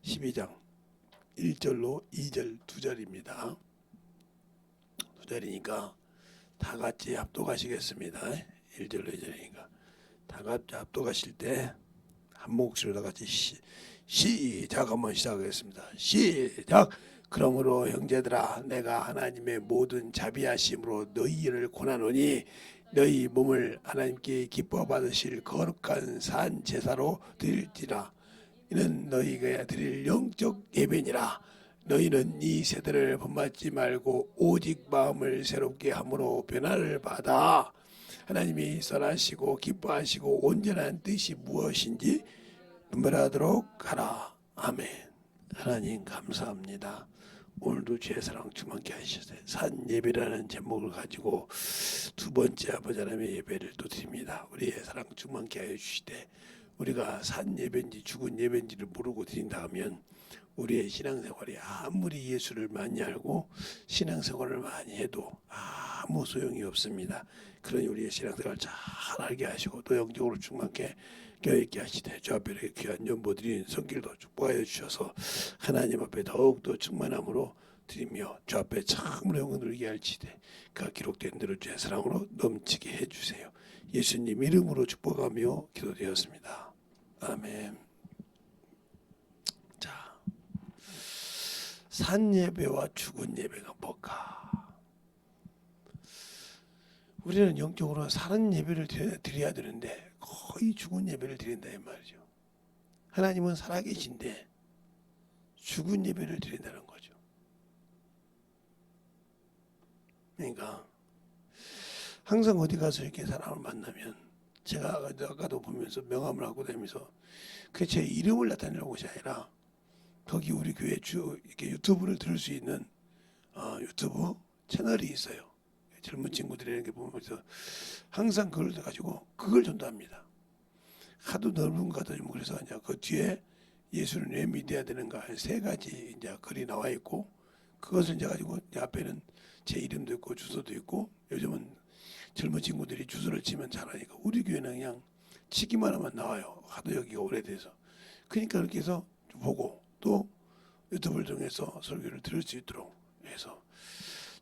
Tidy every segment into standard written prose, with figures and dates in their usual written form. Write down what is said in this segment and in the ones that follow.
12장 1절로 2절 2절입니다. 2절이니까 다 같이 합독하시겠습니다. 1절로 2절이니까 다 같이 합독하실 때 한 목소리로 다 같이 시작 한번 시작하겠습니다. 시작. 그러므로 형제들아, 내가 하나님의 모든 자비하심으로 너희를 권하노니 너희 몸을 하나님께 기뻐 받으실 거룩한 산 제사로 드릴지라. 이는 너희가 드릴 영적 예배니라. 너희는 이 세대를 본받지 말고 오직 마음을 새롭게 함으로 변화를 받아 하나님이 선하시고 기뻐하시고 온전한 뜻이 무엇인지 분별하도록 하라. 아멘. 하나님 감사합니다. 오늘도 주의 사랑 충만케 하셔서 산 예배라는 제목을 가지고 두 번째 아버지 하나님의 예배를 또 드립니다. 우리의 사랑 충만케 하여 주시되 우리가 산 예배인지 죽은 예배인지를 모르고 드린다 하면 우리의 신앙생활이 아무리 예수를 많이 알고 신앙생활을 많이 해도 아무 소용이 없습니다. 그러니 우리의 신앙생활을 잘 알게 하시고 또 영적으로 충만케 껴있게 하시되 주 앞에 이렇게 귀한 연보드린 성길도 축복하여 주셔서 하나님 앞에 더욱더 충만함으로 드리며 주 앞에 참으로 영광 누리게 할지되 그가 기록된 대로 주의 사랑으로 넘치게 해주세요. 예수님 이름으로 축복하며 기도되었습니다. 아멘. 자, 산 예배와 죽은 예배가 뭘까? 우리는 영적으로 사는 예배를 드려야 되는데 거의 죽은 예배를 드린다 이 말이죠. 하나님은 살아계신데 죽은 예배를 드린다는 거죠. 그러니까 항상 어디 가서 이렇게 사람을 만나면 제가 아까도 보면서 명함을 하고 다니면서 그 제 이름을 나타내는 곳이 아니라 거기 우리 교회 이렇게 유튜브를 들을 수 있는 유튜브 채널이 있어요. 젊은 친구들이 이렇게 보면서 항상 그걸 가지고 그걸 전도합니다. 하도 넓은 것 같아 좀 그래서 이제 그 뒤에 예수는 왜 믿어야 되는가 세 가지 이제 글이 나와 있고 그것을 이제 가지고 이제 앞에는 제 이름도 있고 주소도 있고 요즘은 젊은 친구들이 주소를 치면 잘하니까 우리 교회는 그냥 치기만 하면 나와요. 하도 여기가 오래돼서. 그러니까 그렇게 해서 보고 또 유튜브를 통해서 설교를 들을 수 있도록 해서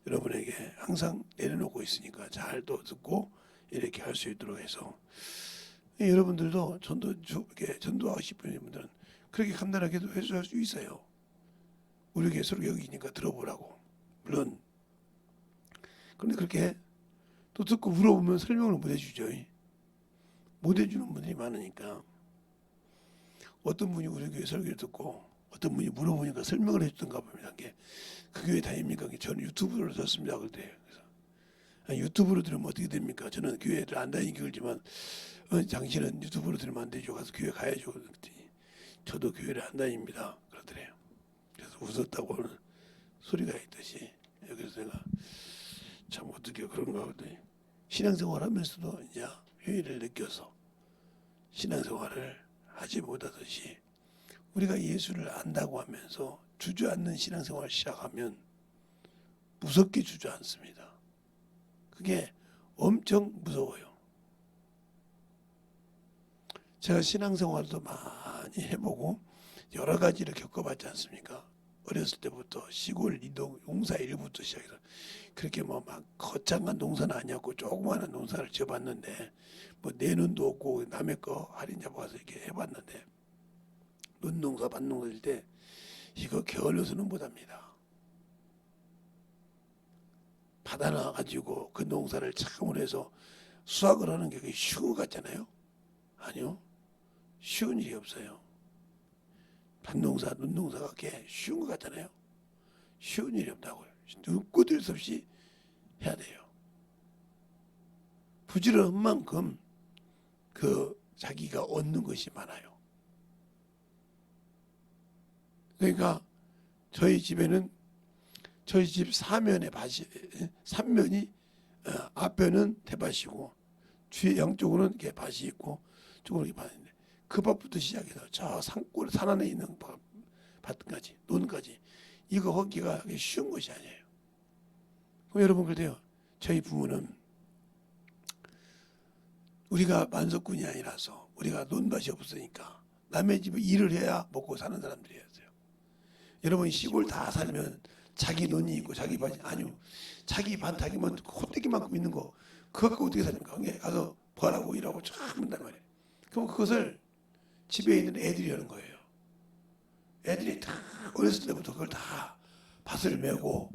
여러분에게 항상 내려놓고 있으니까 잘 또 듣고 이렇게 할 수 있도록 해서 여러분들도 전도하고 싶은 분들은 그렇게 간단하게도 해줄 수 있어요. 우리 교회 설교이니까 들어보라고. 물론 그런데 그렇게 또 듣고 물어보면 설명을 못 해주죠. 못 해주는 분들이 많으니까 어떤 분이 우리 교회 설교를 듣고 어떤 분이 물어보니까 설명을 해주던가 봅니다. 그 교회 다닙니까? 저는 유튜브로 듣습니다. 그때 그래서 유튜브로 들으면 어떻게 됩니까? 저는 교회를 안 다니기 그러지만 당신은 유튜브로 들으면 안 되죠. 가서 교회 가야죠. 그랬더니 저도 교회를 안 다닙니다. 그러더래요. 그래서 웃었다고 하는 소리가 있듯이 그래서 내가 참 어떻게 그런가 하더니 신앙생활 하면서도 이제 회의를 느껴서 신앙생활을 하지 못하듯이 우리가 예수를 안다고 하면서 주저앉는 신앙생활을 시작하면 무섭게 주저앉습니다. 그게 엄청 무서워요. 제가 신앙생활도 많이 해보고 여러 가지를 겪어봤지 않습니까? 어렸을 때부터 시골 이동 농사 일부터 시작해서 그렇게 막 거창한 농사는 아니었고 조그마한 농사를 지어봤는데 뭐 내 눈도 없고 남의 거 할인 잡아서 이렇게 해봤는데 논농사 밭농사 질 때 이거 게을러서는 못합니다. 받아놔 가지고 그 농사를 참으로 해서 수확을 하는 게 쉬운 것 같잖아요. 아니요, 쉬운 일이 없어요. 밭농사, 논농사가 그렇게 쉬운 것 같잖아요. 쉬운 일이 없다고요. 눈꼬들 수 없이 해야 돼요. 부지런한 만큼 그 자기가 얻는 것이 많아요. 그러니까 저희 집에는 저희 집 사면에 밭이 3면이 앞에는 대밭이고 뒤에 양쪽으로는 이렇게 밭이 있고 쪽으로 이렇게 밭인데 그 밭부터 시작해서 저 산골 산 안에 있는 밭까지 논까지 이거 하기가 쉬운 것이 아니에요. 그럼 여러분 그래요. 저희 부모는 우리가 만석군이 아니라서 우리가 논밭이 없으니까 남의 집에 일을 해야 먹고 사는 사람들이었어요. 여러분 시골 다 살면 자기 논이 있고 자기 반 아니요. 자기 반 자기만 콧대기만큼 있는 거 그거 갖고 어떻게 삽니까? 거기 가서 벌하고 일하고 쫙 한단 말이에요. 그럼 그것을 집에 있는 애들이 하는 거예요. 애들이 다 어렸을 때부터 그걸 다 밭을 메고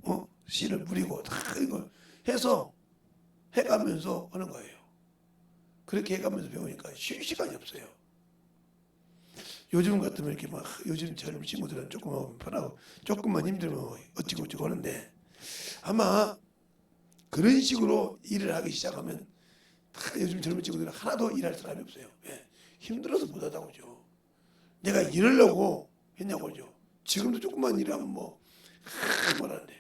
씨를 뿌리고 다 이걸 해서 해가면서 하는 거예요. 그렇게 해가면서 배우니까 쉴 시간이 없어요. 요즘 같으면 이렇게 막 요즘 젊은 친구들은 조금만 편하고 조금만 힘들면 어찌고 하는데 아마 그런 식으로 일을 하기 시작하면 다 요즘 젊은 친구들은 하나도 일할 사람이 없어요. 예. 힘들어서 못하다고 그러죠. 내가 이러려고 했냐고 그러죠. 지금도 조금만 일하면 뭐라는데.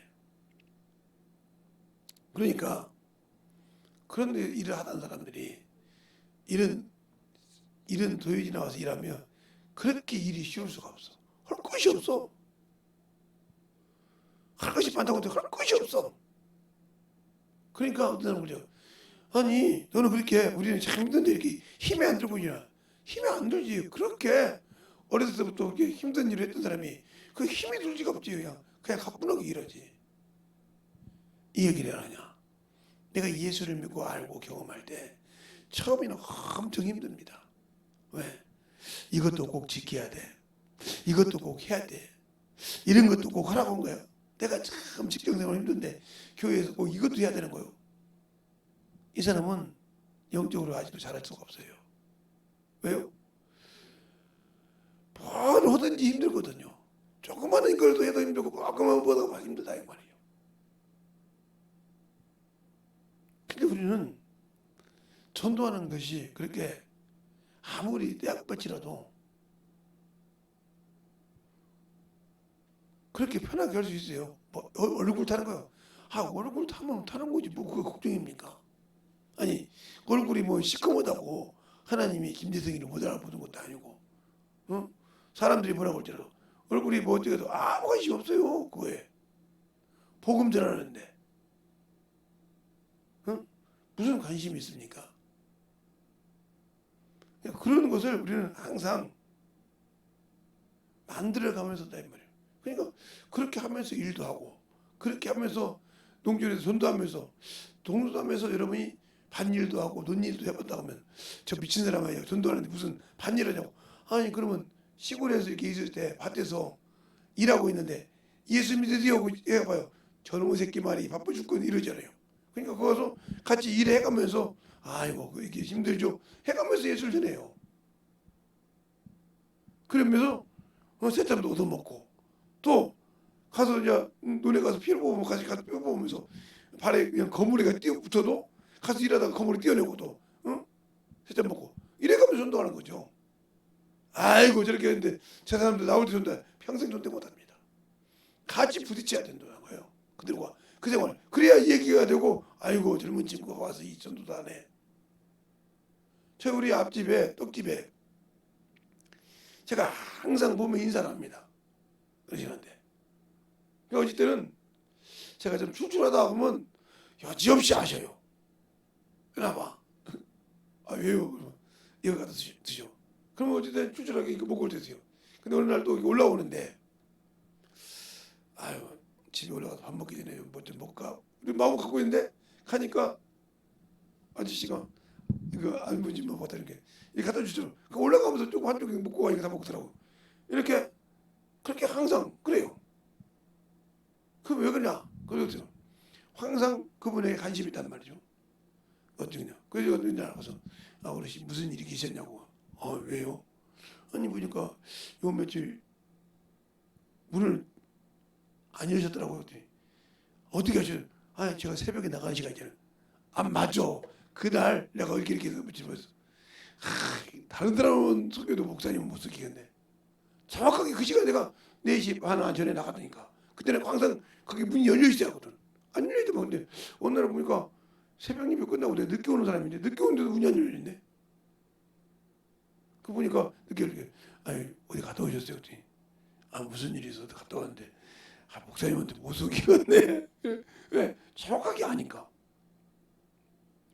그러니까 그런 일을 하던 사람들이 이런 도요지 나와서 일하면 그렇게 일이 쉬울 수가 없어. 할 것이 없어. 할 것이 많다고 해도 할 것이 없어. 그러니까 어떤 사람은 그러죠. 아니 너는 그렇게 우리는 참 힘든데 이렇게 힘이 안 들고 있냐. 힘이 안 들지. 그렇게 어렸을 때부터 그렇게 힘든 일을 했던 사람이 그 힘이 들지가 없지. 그냥 가뿐하게 일하지. 이 얘기를 하냐. 내가 예수를 믿고 알고 경험할 때 처음에는 엄청 힘듭니다. 왜? 이것도 꼭 지켜야 돼. 이것도 꼭 해야 돼. 이런 것도 꼭 하라고 한 거야. 내가 참 직장생활 힘든데 교회에서 꼭 이것도 해야 되는 거예요. 이 사람은 영적으로 아직도 잘할 수가 없어요. 왜요? 뭘 하든지 힘들거든요. 조그마한 걸도 해도 힘들고 조그마한 거도 막 힘들다 이 말이에요. 근데 우리는 전도하는 것이 그렇게 아무리 떼약볕이라도 그렇게 편하게 할 수 있어요. 얼굴 타는 거요. 얼굴 타면 타는 거지. 그거 걱정입니까? 아니 얼굴이 시커멓다고 하나님이 김대성이를 못 알아보는 것도 아니고, 사람들이 뭐라고 할지라도 얼굴이 어떻게 해도 아무 관심 없어요. 그거에 복음 전하는데 무슨 관심이 있습니까? 그런 것을 우리는 항상 만들어가면서 한다 이 말이에요. 그러니까 그렇게 하면서 일도 하고 그렇게 하면서 농촌에서 전도하면서 여러분이 반일도 하고 논일도 해봤다 하면 저 미친 사람 아니야. 전도하는데 무슨 반일하냐고. 아니 그러면 시골에서 이렇게 있을 때 밭에서 일하고 있는데 예수 믿으세요 해봐요. 저놈의 새끼 말이 바빠 죽겠네 이러잖아요. 그러니까 거기서 같이 일해가면서 아이고 이게 힘들죠 해가면서 예수를 전해요. 그러면서 새참도 얻어먹고 또 가서 이제 논에 가서 피를 뽑으면 같이 뼈 뽑으면서 발에 그냥 거물이가 뛰어 붙어도 가서 일하다가 거물이 뛰어내고 또 새참 먹고 이래가면서 전도하는 거죠. 아이고 저렇게 했는데 저 사람들 나올 때 전도 평생 전도 못합니다. 같이 부딪혀야 된다는 거예요. 그들과 그 생활 그래야 얘기가 되고 아이고 젊은 친구가 와서 이 전도도 안 해. 저 우리 앞집에 떡집에 제가 항상 보면 인사를 합니다. 그러시는데 어찌 때는 제가 좀 출출하다 보면 여지없이 하셔요. 그나마 왜요? 이거 갖다 드셔. 그러면 어쨌든 출출하게 이거 먹을 때 드세요. 근데 어느 날 또 올라오는데 아유 집에 올라가서 밥 먹기 전에 뭐 좀 먹을까? 마음 갖고 있는데 가니까 아저씨가 이거 안 보지 뭐 갖다 이렇게 갖다 주죠. 그 올라가면서 조금 한쪽에 먹고 가니까 다 먹더라고. 이렇게 그렇게 항상 그래요. 그 왜 그러냐? 그래서 항상 그분에게 관심이 있단 말이죠. 어쩌냐? 그래서 어느 날 가서 어르신 무슨 일이 계셨냐고. 왜요? 아니 보니까 요 며칠 문을 안 여셨더라고요. 그랬더니 어떻게 하셔요? 제가 새벽에 나가는 시간이잖아요. 맞아. 그날 내가 이렇게 붙이면서 다른 사람은 속여도 목사님은 못 속이겠네. 정확하게 그 시간에 내가 4시 반 전에 나가더니까 그때는 항상 거기 문이 열려 있어야 하거든. 안 열려 있더만. 근데 어느 날 보니까 새벽 예배 끝나고 내가 늦게 오는 사람인데 늦게 오는데도 문이 안 열려있네. 그 보니까 늦게 어디 갔다 오셨어요? 그랬더니 무슨 일이 있어서 갔다 왔는데 목사님한테 못 속이겠네. 왜? 정확하게 아니까.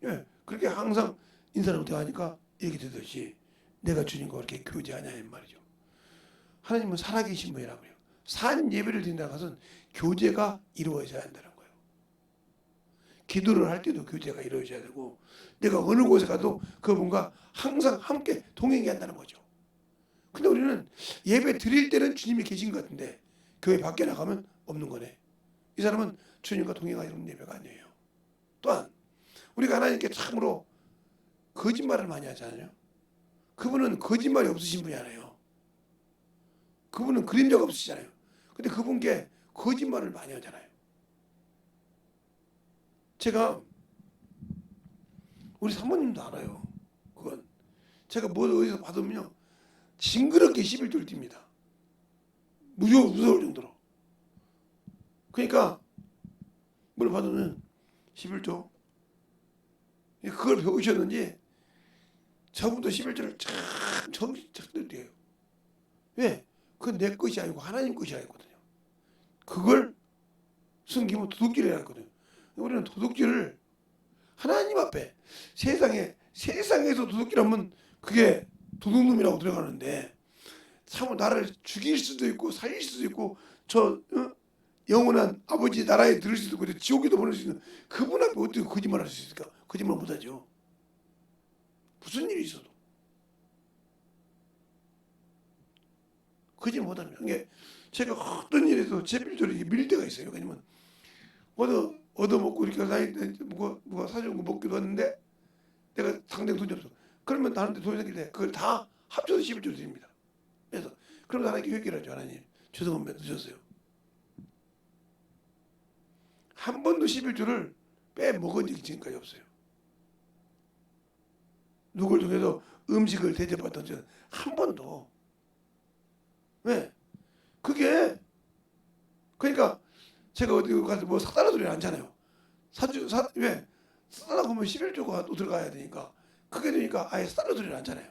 예, 그렇게 항상 인사를 대하니까 얘기 되듯이 내가 주님과 그렇게 교제하냐 이 말이죠. 하나님은 살아계신 분이라고 해요. 산 예배를 드린다는 것은 교제가 이루어져야 한다는 거예요. 기도를 할 때도 교제가 이루어져야 되고 내가 어느 곳에 가도 그분과 항상 함께 동행해야 한다는 거죠. 근데 우리는 예배 드릴 때는 주님이 계신 것 같은데 교회 밖에 나가면 없는 거네. 이 사람은 주님과 동행하는 예배가 아니에요. 또한 우리가 하나님께 참으로 거짓말을 많이 하잖아요. 그분은 거짓말이 없으신 분이 아니에요. 그분은 그림자가 없으시잖아요. 근데 그분께 거짓말을 많이 하잖아요. 제가 우리 사모님도 알아요. 그건 제가 뭘 어디서 받으면요 징그럽게 11조를 띱니다. 무서울 정도로. 그러니까 뭘 받으면 11조 그걸 배우셨는지 저부터 11조를 참 정신 차리게 돼요. 왜? 그건 내 것이 아니고 하나님 것이 아니거든요. 그걸 숨기면 도둑질이라 했거든요. 우리는 도둑질을 하나님 앞에 세상에서 도둑질하면 그게 도둑놈이라고 들어가는데 참 나를 죽일 수도 있고 살릴 수도 있고 영원한 아버지 나라에 들을 수도 있고 지옥에도 보낼 수 있는 그분 앞에 어떻게 거짓말할 수 있을까? 거짓말 못하죠. 무슨 일이 있어도 거짓말 못하는 게 제가 어떤 일에도 제필적으로 밀 때가 있어요. 왜냐면 얻어먹고 이렇게 다닐 때 누가 사준 거 먹기도 하는데 내가 상대 돈이 없어. 그러면 나한테 돈이 생길 때 그걸 다 합쳐서 11조 드립니다. 그래서 그럼 하나님께 회개를 하죠. 하나님 죄송합니다. 늦었어요. 한 번도 11조를 빼먹은 적이 지금까지 없어요. 누굴 통해서 음식을 대접받던 적은 한 번도. 왜? 그게 그러니까 제가 어디 가서 뭐 사달라 소리 않잖아요. 왜? 사달라고 하면 11조가 또 들어가야 되니까 그게 되니까 아예 사달라 소리를 않잖아요.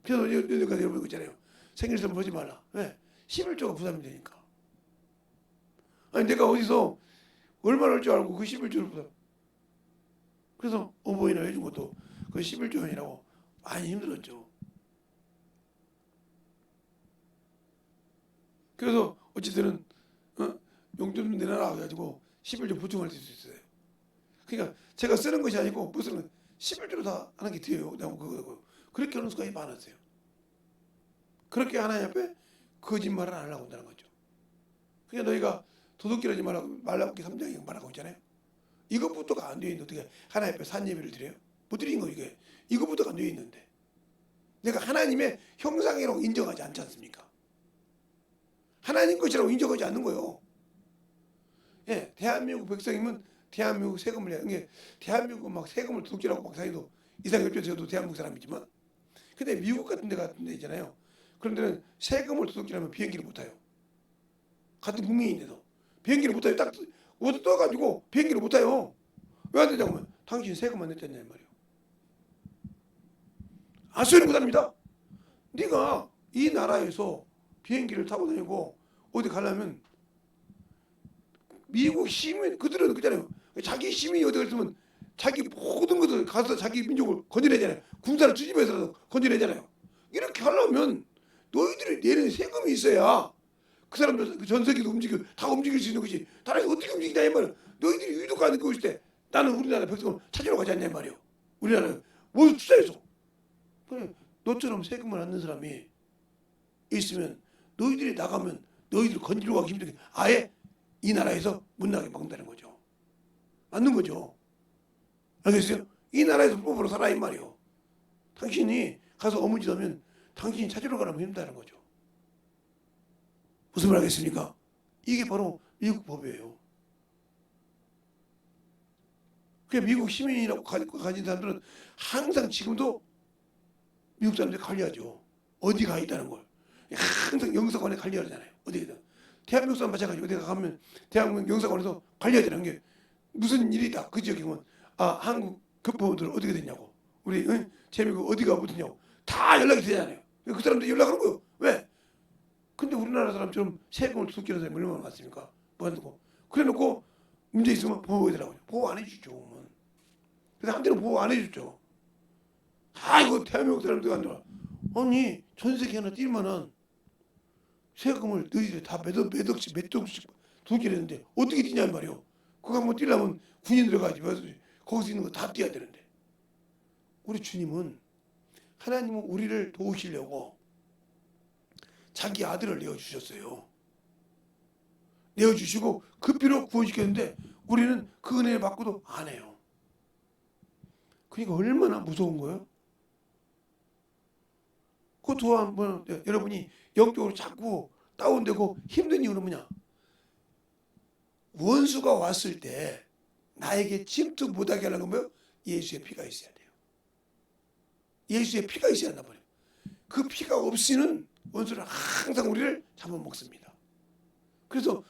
그래서 여기까지 여러분 있잖아요. 생일 선물 보지 말라. 왜? 11조가 부담이 되니까. 아니 내가 어디서 얼마나 할 줄 알고 그 11조를 부담. 그래서 어버이날 해준 것도 그 11조원이라고 많이 힘들었죠. 그래서 어쨌든 용돈 내놔라 해가지고 11조 보충할 수 있어요. 그러니까 제가 쓰는 것이 아니고 무슨 11조로 다 하는 게 돼요. 그렇게 하는 수가 많았어요. 그렇게 하나님 앞에 거짓말을 안 하려고 한다는 거죠. 그러니까 너희가 도둑질하지 말라고 3장에 말하고 있잖아요. 이것부터가 안 되어 있는데 어떻게 하나님 앞에 산 예배를 드려요? 못 드린 거 이게. 이것부터가 안 되어 있는데 내가 하나님의 형상이라고 인정하지 않지 않습니까? 하나님 것이라고 인정하지 않는 거예요. 예, 대한민국 백성이면 대한민국 세금을 내야. 이게 대한민국 막 세금을 도둑질하고 막 사이도 이상협조에서도 대한민국 사람이지만, 근데 미국 같은 데 있잖아요. 그런 데는 세금을 도둑질하면 비행기를 못 타요. 같은 국민인데도 비행기를 못 타요. 딱 어디 떠가지고 비행기를 못 타요. 왜 안 되냐고 하면 당신 세금 안 냈잖냐 말이에요. 아소리 못합니다. 네가 이 나라에서 비행기를 타고 다니고 어디 가려면 미국 시민 그들은 그잖아요. 자기 시민이 어디 갔으면 자기 모든 것을 가서 자기 민족을 건져내잖아요. 군사를 투입해서라도 건져내잖아요. 이렇게 하려면 너희들이 내는 세금이 있어야 그 사람들 그 전세기도 움직이고 다 움직일 수 있는 것이 나라에서 어떻게 움직이냐 이 말이야. 너희들이 유독하는 것일 때 나는 우리나라 백성을 찾으러 가지 않냐 이 말이에요. 우리나라는 뭘 투자해서 그래 너처럼 세금을 안 낸 사람이 있으면 너희들이 나가면 너희들 건지러 가기 힘들게 아예 이 나라에서 못 나가게 막는다는 거죠. 맞는 거죠. 알겠어요? 이 나라에서 뽑으러 살아 이 말이에요. 당신이 가서 어무지하면 당신이 찾으러 가려면 힘들다는 거죠. 무슨 말 하겠습니까? 이게 바로 미국 법이에요. 그 미국 시민이라고 가진 사람들은 항상 지금도 미국 사람들이 관리하죠. 어디 가 있다는 걸. 항상 영사관에 관리하잖아요. 어디든. 대한민국 사람 마찬가지. 어디 가면 대한민국 영사관에서 관리하자는 게 무슨 일이 있다. 그 지역에 보면 한국 교포들 어떻게 됐냐고. 우리 재미국 어디가 붙었냐고. 다 연락이 되잖아요. 그 사람들 연락하는 거예요. 왜? 근데 우리나라 사람처럼 세금을 도둑질하는 사람이 얼마나 많습니까? 뭐한다고. 그래놓고 문제 있으면 보호해달라고요. 보호 안 해주죠. 그래서 한때는 보호 안 해줬죠. 이거 대한민국 사람들 안 좋아. 아니 전 세계 하나 뛸 만한 세금을 너희들이 다 몇 억씩 돈기를 했는데 어떻게 뛰냐 말이요. 그거 한번 뛰려면 군인 들어가지. 거기서 있는 거 다 뛰어야 되는데. 우리 주님은 하나님은 우리를 도우시려고 자기 아들을 내어주셨어요. 내어주시고 그 피로 구원시켰는데 우리는 그 은혜를 받고도 안 해요. 그러니까 얼마나 무서운 거예요? 그 또한 뭐 여러분이 영적으로 자꾸 다운되고 힘든 이유는 뭐냐? 원수가 왔을 때 나에게 침투 못하게 하려는 건 뭐예요? 예수의 피가 있어야 돼요. 예수의 피가 있어야 한단 말이에요. 그 피가 없이는 원수는 항상 우리를 잡아먹습니다. 그래서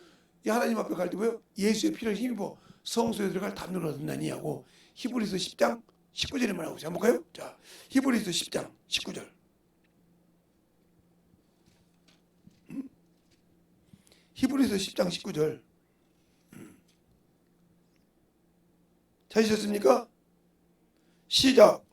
하나님 앞에 갈 때 뭐예요? 예수의 피를 힘입어 성소에 들어갈 담력을 얻는다니 하고 히브리서 10장 19절에 말하고 있어요. 한번 볼까요? 자, 히브리서 10장 19절. 히브리서 10장 19절. 찾으셨습니까? 시작.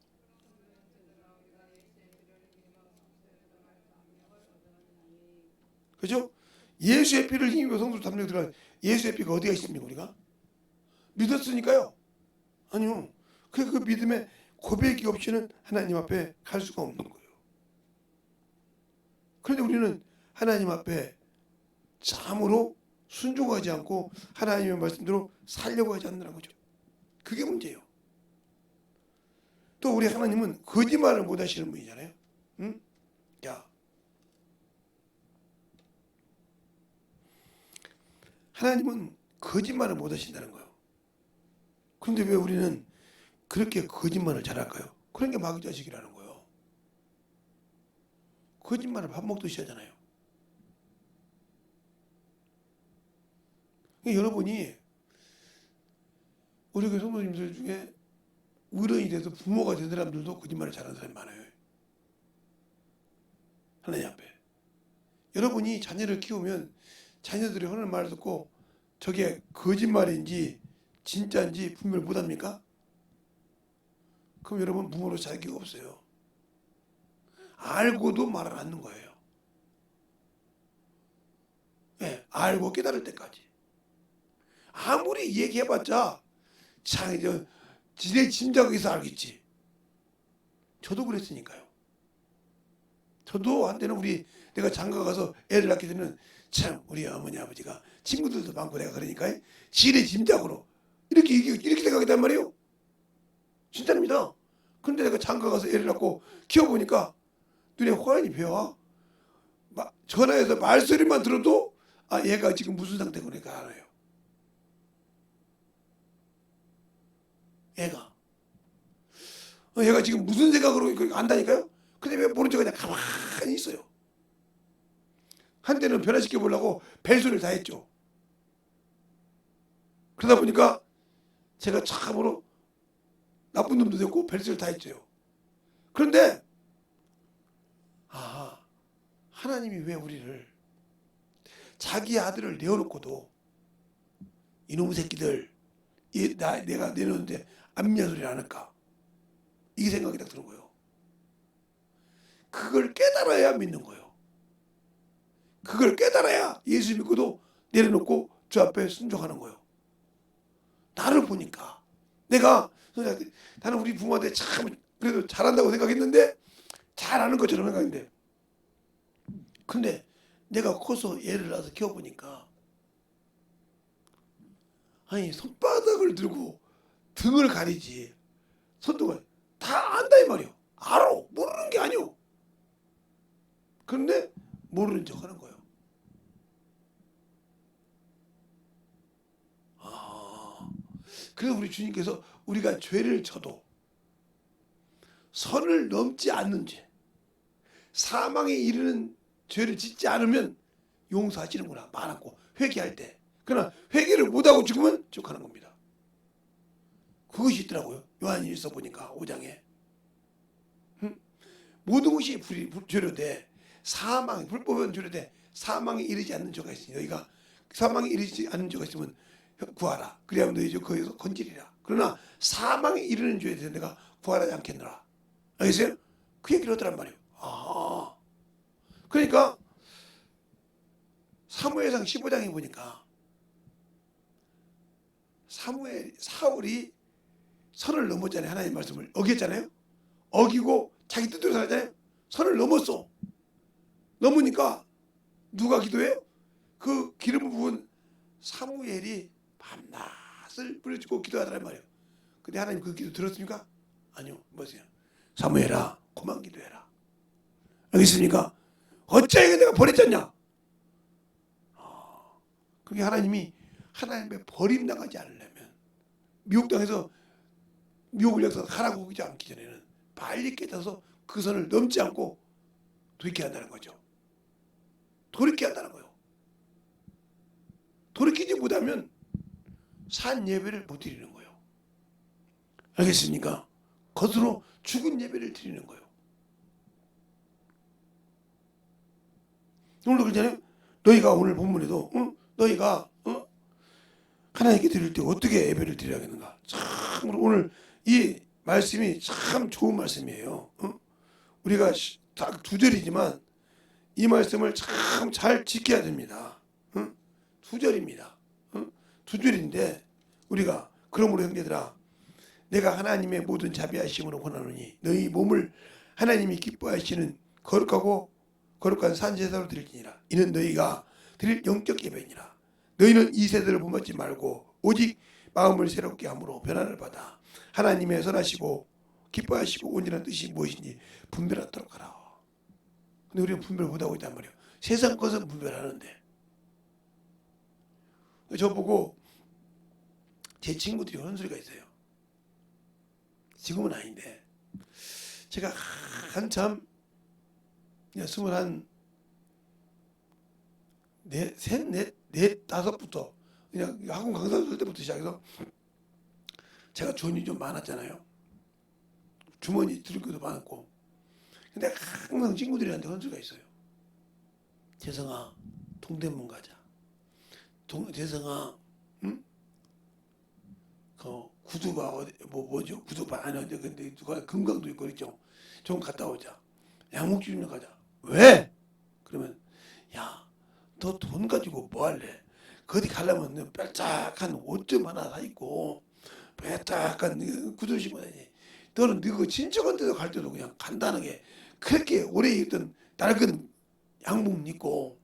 그죠? 예수의 피를 힘입어 성소 담력에 들어가. 예수의 피가 어디가 있습니까? 우리가 믿었으니까요. 아니요. 그 믿음의 고백이 없이는 하나님 앞에 갈 수가 없는 거예요. 그런데 우리는 하나님 앞에 참으로 순종하지 않고 하나님의 말씀대로 살려고 하지 않는다는 거죠. 그게 문제예요. 또 우리 하나님은 거짓말을 못 하시는 분이잖아요. 응? 야, 하나님은 거짓말을 못 하신다는 거예요. 그런데 왜 우리는 그렇게 거짓말을 잘할까요? 그런 게 마귀 자식이라는 거예요. 거짓말을 밥 먹듯이 하잖아요. 여러분이 우리 교회 성도님들 중에 어른이 돼서 부모가 된 사람들도 거짓말을 잘하는 사람이 많아요. 하나님 앞에. 여러분이 자녀를 키우면 자녀들이 하는 말을 듣고 저게 거짓말인지 진짜인지 분별 못합니까? 그럼 여러분 부모로 자격이 없어요. 알고도 말을 않는 거예요. 네, 알고 깨달을 때까지. 아무리 얘기해봤자 지네 짐작에서 알겠지. 저도 그랬으니까요. 저도 한때는 내가 장가 가서 애를 낳게 되면 참 우리 어머니 아버지가 친구들도 많고 내가 그러니까 지네 짐작으로 이렇게 생각했단 말이에요. 진짜입니다. 근데 내가 장가 가서 애를 낳고 키워보니까 눈에 호연이 배워. 전화해서 말소리만 들어도 얘가 지금 무슨 상태고 내가 알아요. 얘가 지금 무슨 생각으로 안다니까요. 근데 왜 모른 척 그냥 가만히 있어요. 한때는 변화시켜 보려고 벨소리를 다 했죠. 그러다 보니까 제가 참으로 나쁜 놈도 됐고 벨소리를 다 했죠. 그런데 하나님이 왜 우리를 자기 아들을 내어놓고도 이놈의 새끼들 내가 내놓는데 안 믿는 소리를 안 할까? 이 생각이 딱 드는 거예요. 그걸 깨달아야 믿는 거예요. 그걸 깨달아야 예수 믿고도 내려놓고 주 앞에 순종하는 거예요. 나를 보니까 나는 우리 부모한테 참 그래도 잘한다고 생각했는데 잘하는 것처럼 생각했는데 근데 내가 커서 애를 낳아서 키워보니까 손바닥을 들고 등을 가리지 손등을 다 안다 이 말이요. 알아. 모르는 게 아니오. 그런데 모르는 척 하는 거예요. 그래서 우리 주님께서 우리가 죄를 져도 선을 넘지 않는 죄, 사망에 이르는 죄를 짓지 않으면 용서하시는구나. 많았고 회개할 때. 그러나 회개를 못하고 죽으면 죽하는 겁니다. 그것이 있더라고요. 요한일서 보니까 5장에 모든 것이 죄로돼 불법은 죄로돼 사망에 이르지 않는 죄가 있으니 너희가 사망에 이르지 않는 죄가 있으면 구하라. 그래야 너희 거기서 건지리라. 그러나 사망에 이르는 죄에 대해서 내가 구하지 않겠노라. 알겠어요? 그 얘기를 하더란 말이에요. 그러니까 사무엘상 15장에 보니까 사울이 선을 넘었잖아요. 하나님 말씀을 어겼잖아요. 어기고 자기 뜻대로 살았잖아요. 선을 넘었어. 넘으니까 누가 기도해요? 그 기름을 부은 사무엘이 밤낮을 부르짖고 기도하더란 말이에요. 근데 하나님 그 기도 들었습니까? 아니요. 뭐세요? 사무엘아 그만 기도해라. 알겠습니까? 어찌하여 내가 버렸잖냐? 그게 하나님이 하나님의 버림당하지 않으려면 미혹당해서 미혹을 역사 하라고 하지 않기 전에는 빨리 깨닫서 그 선을 넘지 않고 돌이켜야 한다는 거죠. 돌이켜야 한다는 거예요. 돌이키지 못하면 산 예배를 못 드리는 거예요. 알겠습니까? 겉으로 죽은 예배를 드리는 거예요. 오늘도 그러잖아요. 너희가 오늘 본문에도 너희가 하나님께 드릴 때 어떻게 예배를 드려야겠는가. 참 오늘 이 말씀이 참 좋은 말씀이에요. 우리가 딱 2절이지만 이 말씀을 참 잘 지켜야 됩니다. 2절입니다. 2절인데 우리가 그러므로 형제들아 내가 하나님의 모든 자비하심으로 권하노니 너희 몸을 하나님이 기뻐하시는 거룩하고 거룩한 산제사로 드릴지니라. 이는 너희가 드릴 영적 예배니라. 너희는 이 세대를 본받지 말고 오직 마음을 새롭게 함으로 변화를 받아 하나님의 선하시고 기뻐하시고 온전한 뜻이 무엇인지 분별하도록 하라. 근데 우리는 분별 못하고 있단 말이에요. 세상 것은 분별하는데. 저보고 제 친구들이 하는 소리가 있어요. 지금은 아닌데 제가 한참 25부터 그냥 학원 강사 할 때부터 시작해서 제가 돈이 좀 많았잖아요. 주머니 들을 것도 많았고. 근데 항상 친구들한테 하는 소리가 있어요. 재성아 동대문 가자. 재성아 그 구두가 어디 뭐죠? 구두바 아니 근데 누가 금강도 있고 그랬죠. 좀 갔다 오자. 양목주 좀 가자. 왜? 그러면 야 너 돈 가지고 뭐 할래? 거기 가려면 빽짝한 옷 좀 하나 사 입고 빽짝한 구두 신고 다니. 너는 너 친척한테도 갈 때도 그냥 간단하게 그렇게 오래 입던 낡은 양복 입고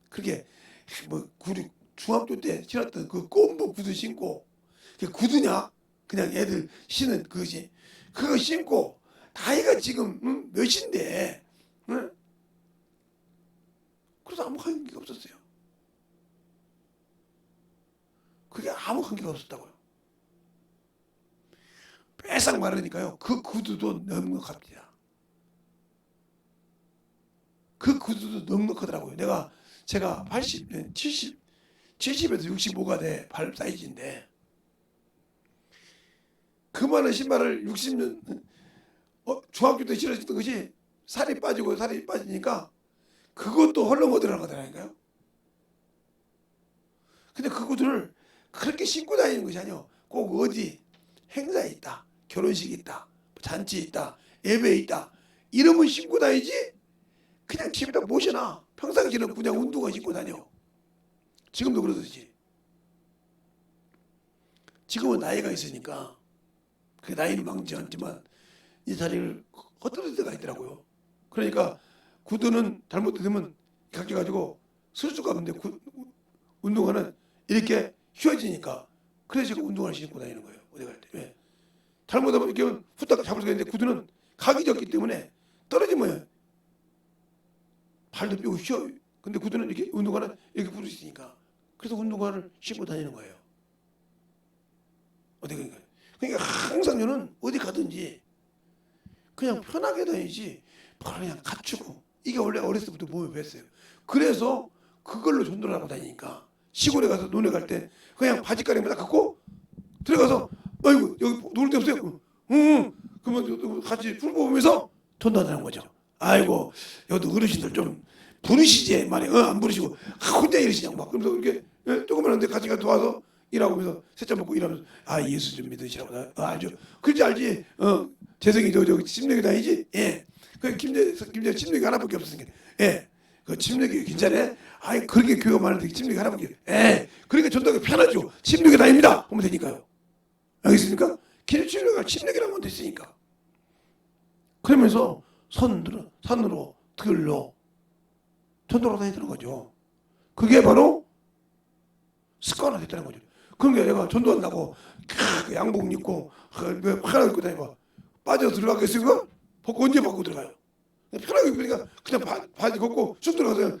그렇게 뭐 중학교 때 신었던 그 꼼보 구두 신고 그게 구두냐? 그냥 애들 신은 그것이 그거 신고 나이가 지금 몇인데 그래서 아무 관계가 없었어요. 그게 아무 관계가 없었다고요. 빼싹 마르니까요. 그 구두도 넉넉합니다. 그 구두도 넉넉하더라고요. 제가 80, 70에서 65가 돼 발 사이즈인데 그 많은 신발을 60년 중학교 때 신었던 것이 살이 빠지니까 그것도 헐렁어 들어가더라니까요. 근데 그 구두를 그렇게 신고 다니는 것이 아니요. 꼭 어디 행사에 있다, 결혼식이 있다, 잔치 있다, 예배에 있다 이러면 신고 다니지 그냥 집에다 모셔놔. 평상시는 그냥 운동화 신고 다녀. 지금도 그러듯이. 지금은 나이가 있으니까 그 나이는 망치 않지만 이 다리를 헛들을 때가 있더라고요. 그러니까 구두는 잘못되면 각져가지고 쓸 수가 없는데 운동화는 이렇게 휘어지니까 그래서 제가 운동화를 신고 다니는 거예요. 어디 갈 때. 왜? 잘못하면 이렇게 후딱 잡을 수가 있는데 구두는 각이 졌기 때문에 떨어지면 발도 뼈고 휘어. 근데 구두는 이렇게 운동화는 이렇게 부를 수 있으니까 그래서 운동화를 신고 다니는 거예요. 어디 가니까. 그러니까 항상 저는 어디 가든지 그냥 편하게 다니지 그냥 갖추고 이게 원래 어렸을 때부터 몸에 뱄어요. 그래서 그걸로 전도하고 다니니까 시골에 가서 논에 갈 때 그냥 바지가랑만 딱 갖고 들어가서 아이고 여기 놀 데 없어요? 그러면 같이 풀 뽑으면서 전도하는 거죠. 아이고 여기 어르신들 좀 부르시지 말이야. 안 부르시고 혼자 이러시냐고 막 그러면서 이렇게 조그만한데 같이 가서 도와서 일하고 면서 세차 먹고 일하면서 예수 좀 믿으시라고 알죠. 그렇지 알지. 재성이 저기 침례교 다니지. 예. 그 김재 침례교 하나밖에 없었으니까. 예. 그 침례교회 괜찮아? 아이 그렇게 교회가 많은데 침례교 하라고 에 그러니까 전도가 편하죠. 침례교 다닙니다 하면 되니까요. 알겠습니까? 기독 침례가 침례교라고 하면 됐으니까. 그러면서 산으로 들로 전도로 다니더는 거죠. 그게 바로 습관화 됐다는 거죠. 그러니까 내가 전도한다고 양복 입고 편하게 입고 다니고 빠져 들어가겠습니까? 벗고 언제 벗고 들어가요? 편하게 입으니까 그냥 바지 걷고 쑥 들어가서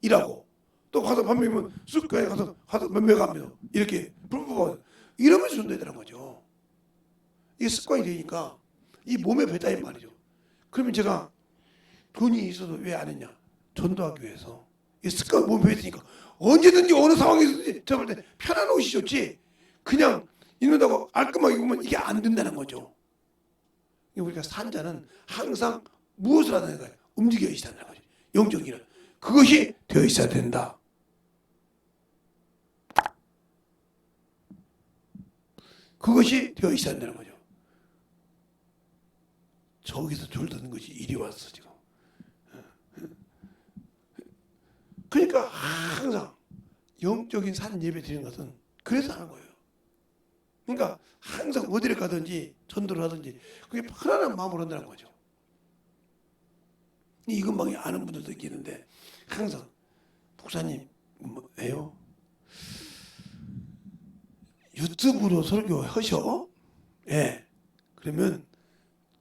일하고 또 가서 밥 먹으면 쑥 가서 면매갑니다. 이렇게 불법하고 이러면서 전도했다는 거죠. 이게 습관이 되니까 이 몸에 배다 이 말이죠. 그러면 제가 돈이 있어도 왜 안 했냐? 전도하기 위해서. 이 습관 몸에 배있으니까 언제든지 어느 상황에서든지 저볼 때 편한 옷이 좋지 그냥 입는다고 깔끔하게 입으면 이게 안 된다는 거죠. 우리가 산자는 항상 무엇을 하는 거예요? 움직여 있어야 된다는 거죠. 영적인 일. 그것이 되어 있어야 된다. 그것이 되어 있어야 된다는 거죠. 저기서 줄 드는 것이 이리 왔어 지금. 그러니까 항상 영적인 산 예배 드리는 것은 그래서 하는 거예요. 그러니까 항상 어디를 가든지 전도를 하든지 그게 편안한 마음으로 한다는 거죠. 이 근방에 아는 분들도 있는데 항상 목사님 왜요? 유튜브로 설교 하셔? 예. 그러면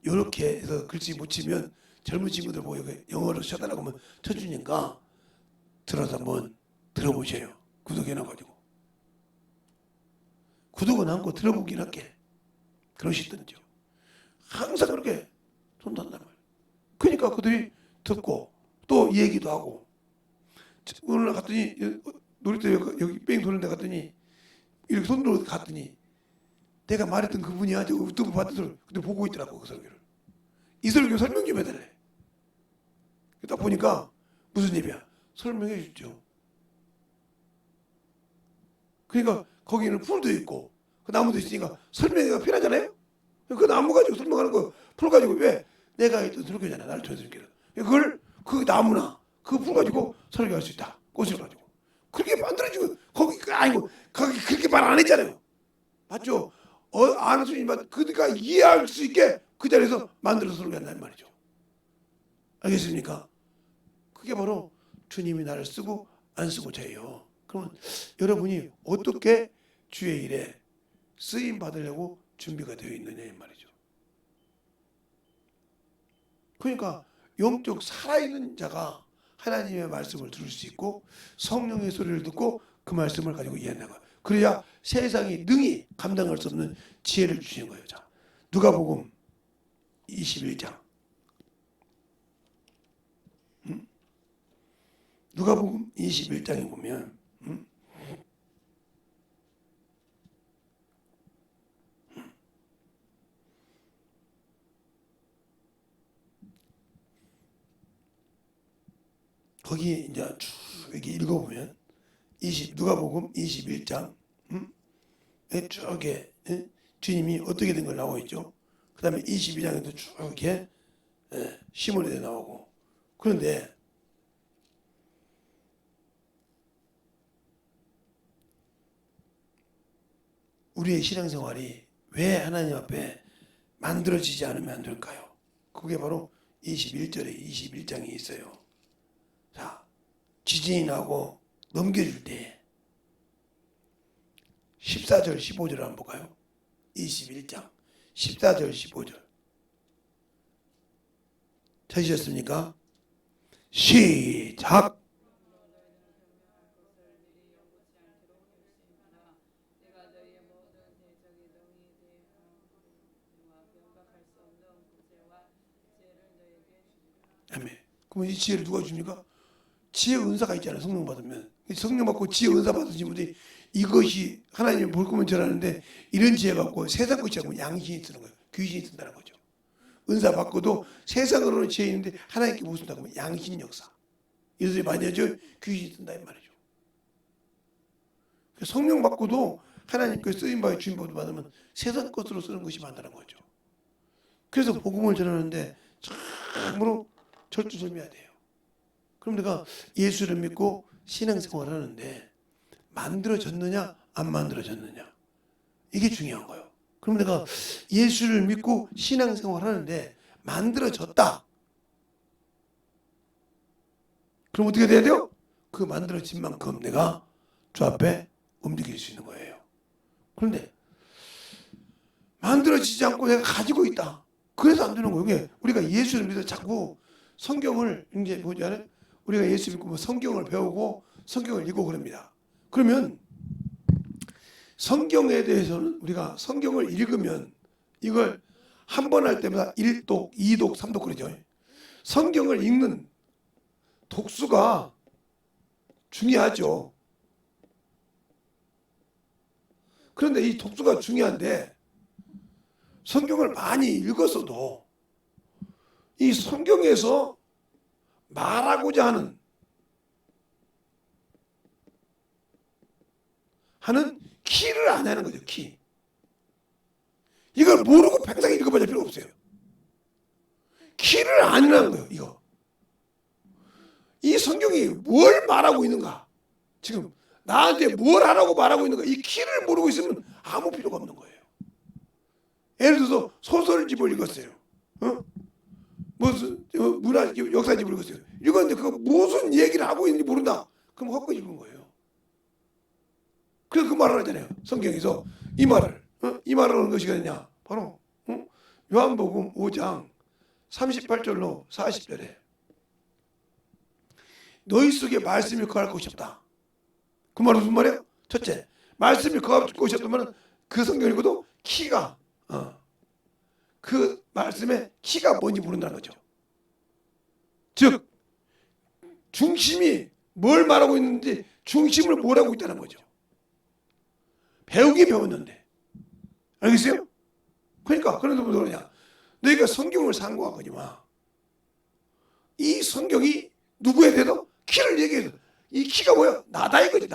이렇게 해서 글씨 못 치면 젊은 친구들 보고 영어로 쳐달라고 하면 쳐주니까 들어서 한번 들어보세요. 구독해놔가지고. 구독은 않고 들어보긴 할게. 그러시던지요. 항상 그렇게 손단단 말이에요. 그러니까 그들이 듣고 또 얘기도 하고. 오늘 갔더니 놀이터 여기 뺑 도는 데 갔더니 이렇게 손들어 갔더니 내가 말했던 그분이 아주 유튜브 봤던 그때 보고 있더라고 그 설교를. 이 설교 설명 좀 해달래. 딱 보니까 무슨 일이야? 설명해 주죠. 그러니까 거기는 풀도 있고 그 나무도 있으니까 설명이 편하잖아요. 그 나무 가지고 설명하는 거 풀 가지고 왜 내가 했던 설교잖아. 나를 통해서 설교를. 그걸 그 나무나 그 풀 가지고 설교할 수 있다. 꽃을 가지고. 그렇게 만들어주고 거기 아니고 거기 그렇게 말 안 했잖아요. 맞죠? 아는 수님만 그가 이해할 수 있게 그 자리에서 만들어서 설교한다는 말이죠. 알겠습니까? 그게 바로 주님이 나를 쓰고 안 쓰고 자예요. 그러면 여러분이 어떻게 주의 일에 쓰임 받으려고 준비가 되어 있느냐 이 말이죠. 그러니까 영적 살아있는 자가 하나님의 말씀을 들을 수 있고 성령의 소리를 듣고 그 말씀을 가지고 이해하는 거예요. 그래야 세상이 능히 감당할 수 없는 지혜를 주시는 거예요. 자, 누가복음 21장. 누가복음 21장에 보면 거기 이제 쭉 이렇게 읽어보면 누가복음 21장 쭉에 주님이 어떻게 된 걸 나오고 있죠. 그 다음에 22장에도 쭉 이렇게 시몬에 대해 나오고. 그런데 우리의 신앙생활이 왜 하나님 앞에 만들어지지 않으면 안 될까요? 그게 바로 21절에 21장에 있어요. 자, 지진이 나고 넘겨줄 때 14절 15절을 한번 볼까요? 21장 14절 15절 찾으셨습니까? 시작. 아멘. 그럼 이 지혜를 누가 줍니까? 지혜 은사가 있잖아요. 성령 받으면. 성령 받고 지혜 은사 받으신 분들이 이것이 하나님이 볼 거면 저라는데 이런 지혜 갖고 세상 것이 아니고 양심이 쓰는 거예요. 귀신이 쓴다는 거죠. 은사 받고도 세상으로는 지혜 있는데 하나님께 못 쓴다고 하면 양심 역사. 이것이 만약에 귀신이 쓴다 이 말이죠. 성령 받고도 하나님께 쓰임받아 주임받아 받으면 세상 것으로 쓰는 것이 많다는 거죠. 그래서 복음을 전하는데 참으로 절두절미해야 돼요. 그럼 내가 예수를 믿고 신앙생활을 하는데 만들어졌느냐 안 만들어졌느냐 이게 중요한 거예요. 그럼 내가 예수를 믿고 신앙생활을 하는데 만들어졌다. 그럼 어떻게 돼야 돼요? 그 만들어진 만큼 내가 주 앞에 움직일 수 있는 거예요. 그런데 만들어지지 않고 내가 가지고 있다. 그래서 안 되는 거예요. 우리가 예수를 믿어 자꾸 성경을 이제 뭐냐, 우리가 예수 믿고 뭐 성경을 배우고 성경을 읽고 그럽니다. 그러면 성경에 대해서는 우리가 성경을 읽으면 이걸 한 번 할 때마다 1독, 2독, 3독 그러죠. 성경을 읽는 독수가 중요하죠. 그런데 이 독수가 중요한데 성경을 많이 읽었어도 이 성경에서 말하고자 하는 키를 안 하는 거죠. 키. 이걸 모르고 평생 읽어봐야 필요 없어요. 키를 안 하는 거예요. 이거. 이 성경이 뭘 말하고 있는가? 지금 나한테 뭘 하라고 말하고 있는가? 이 키를 모르고 있으면 아무 필요가 없는 거예요. 예를 들어서 소설집을 읽었어요. 무슨 문화집, 역사집을 읽었어요. 읽었는데 그거 무슨 얘기를 하고 있는지 모른다. 그럼 헛거 읽은 거예요. 그래서 그 말을 하잖아요. 성경에서 이 말을 하는 것이 뭐냐? 바로 요한복음 5장 38절로 40절에 너희 속에 말씀이 거할 곳이 없다. 그 말은 무슨 말이에요? 첫째, 말씀이 거할 곳이 없다면 그 성경 읽어도 키가 그 말씀의 키가 뭔지 모른다는 거죠. 즉 중심이 뭘 말하고 있는지 중심을 뭘 하고 있다는 거죠. 배우긴 배웠는데 알겠어요? 그러니까 그런데 무슨 소리냐? 너희가 성경을 상고하거니 마. 이 성경이 누구에 대해서 키를 얘기해서 이 키가 뭐야? 나다 이거지.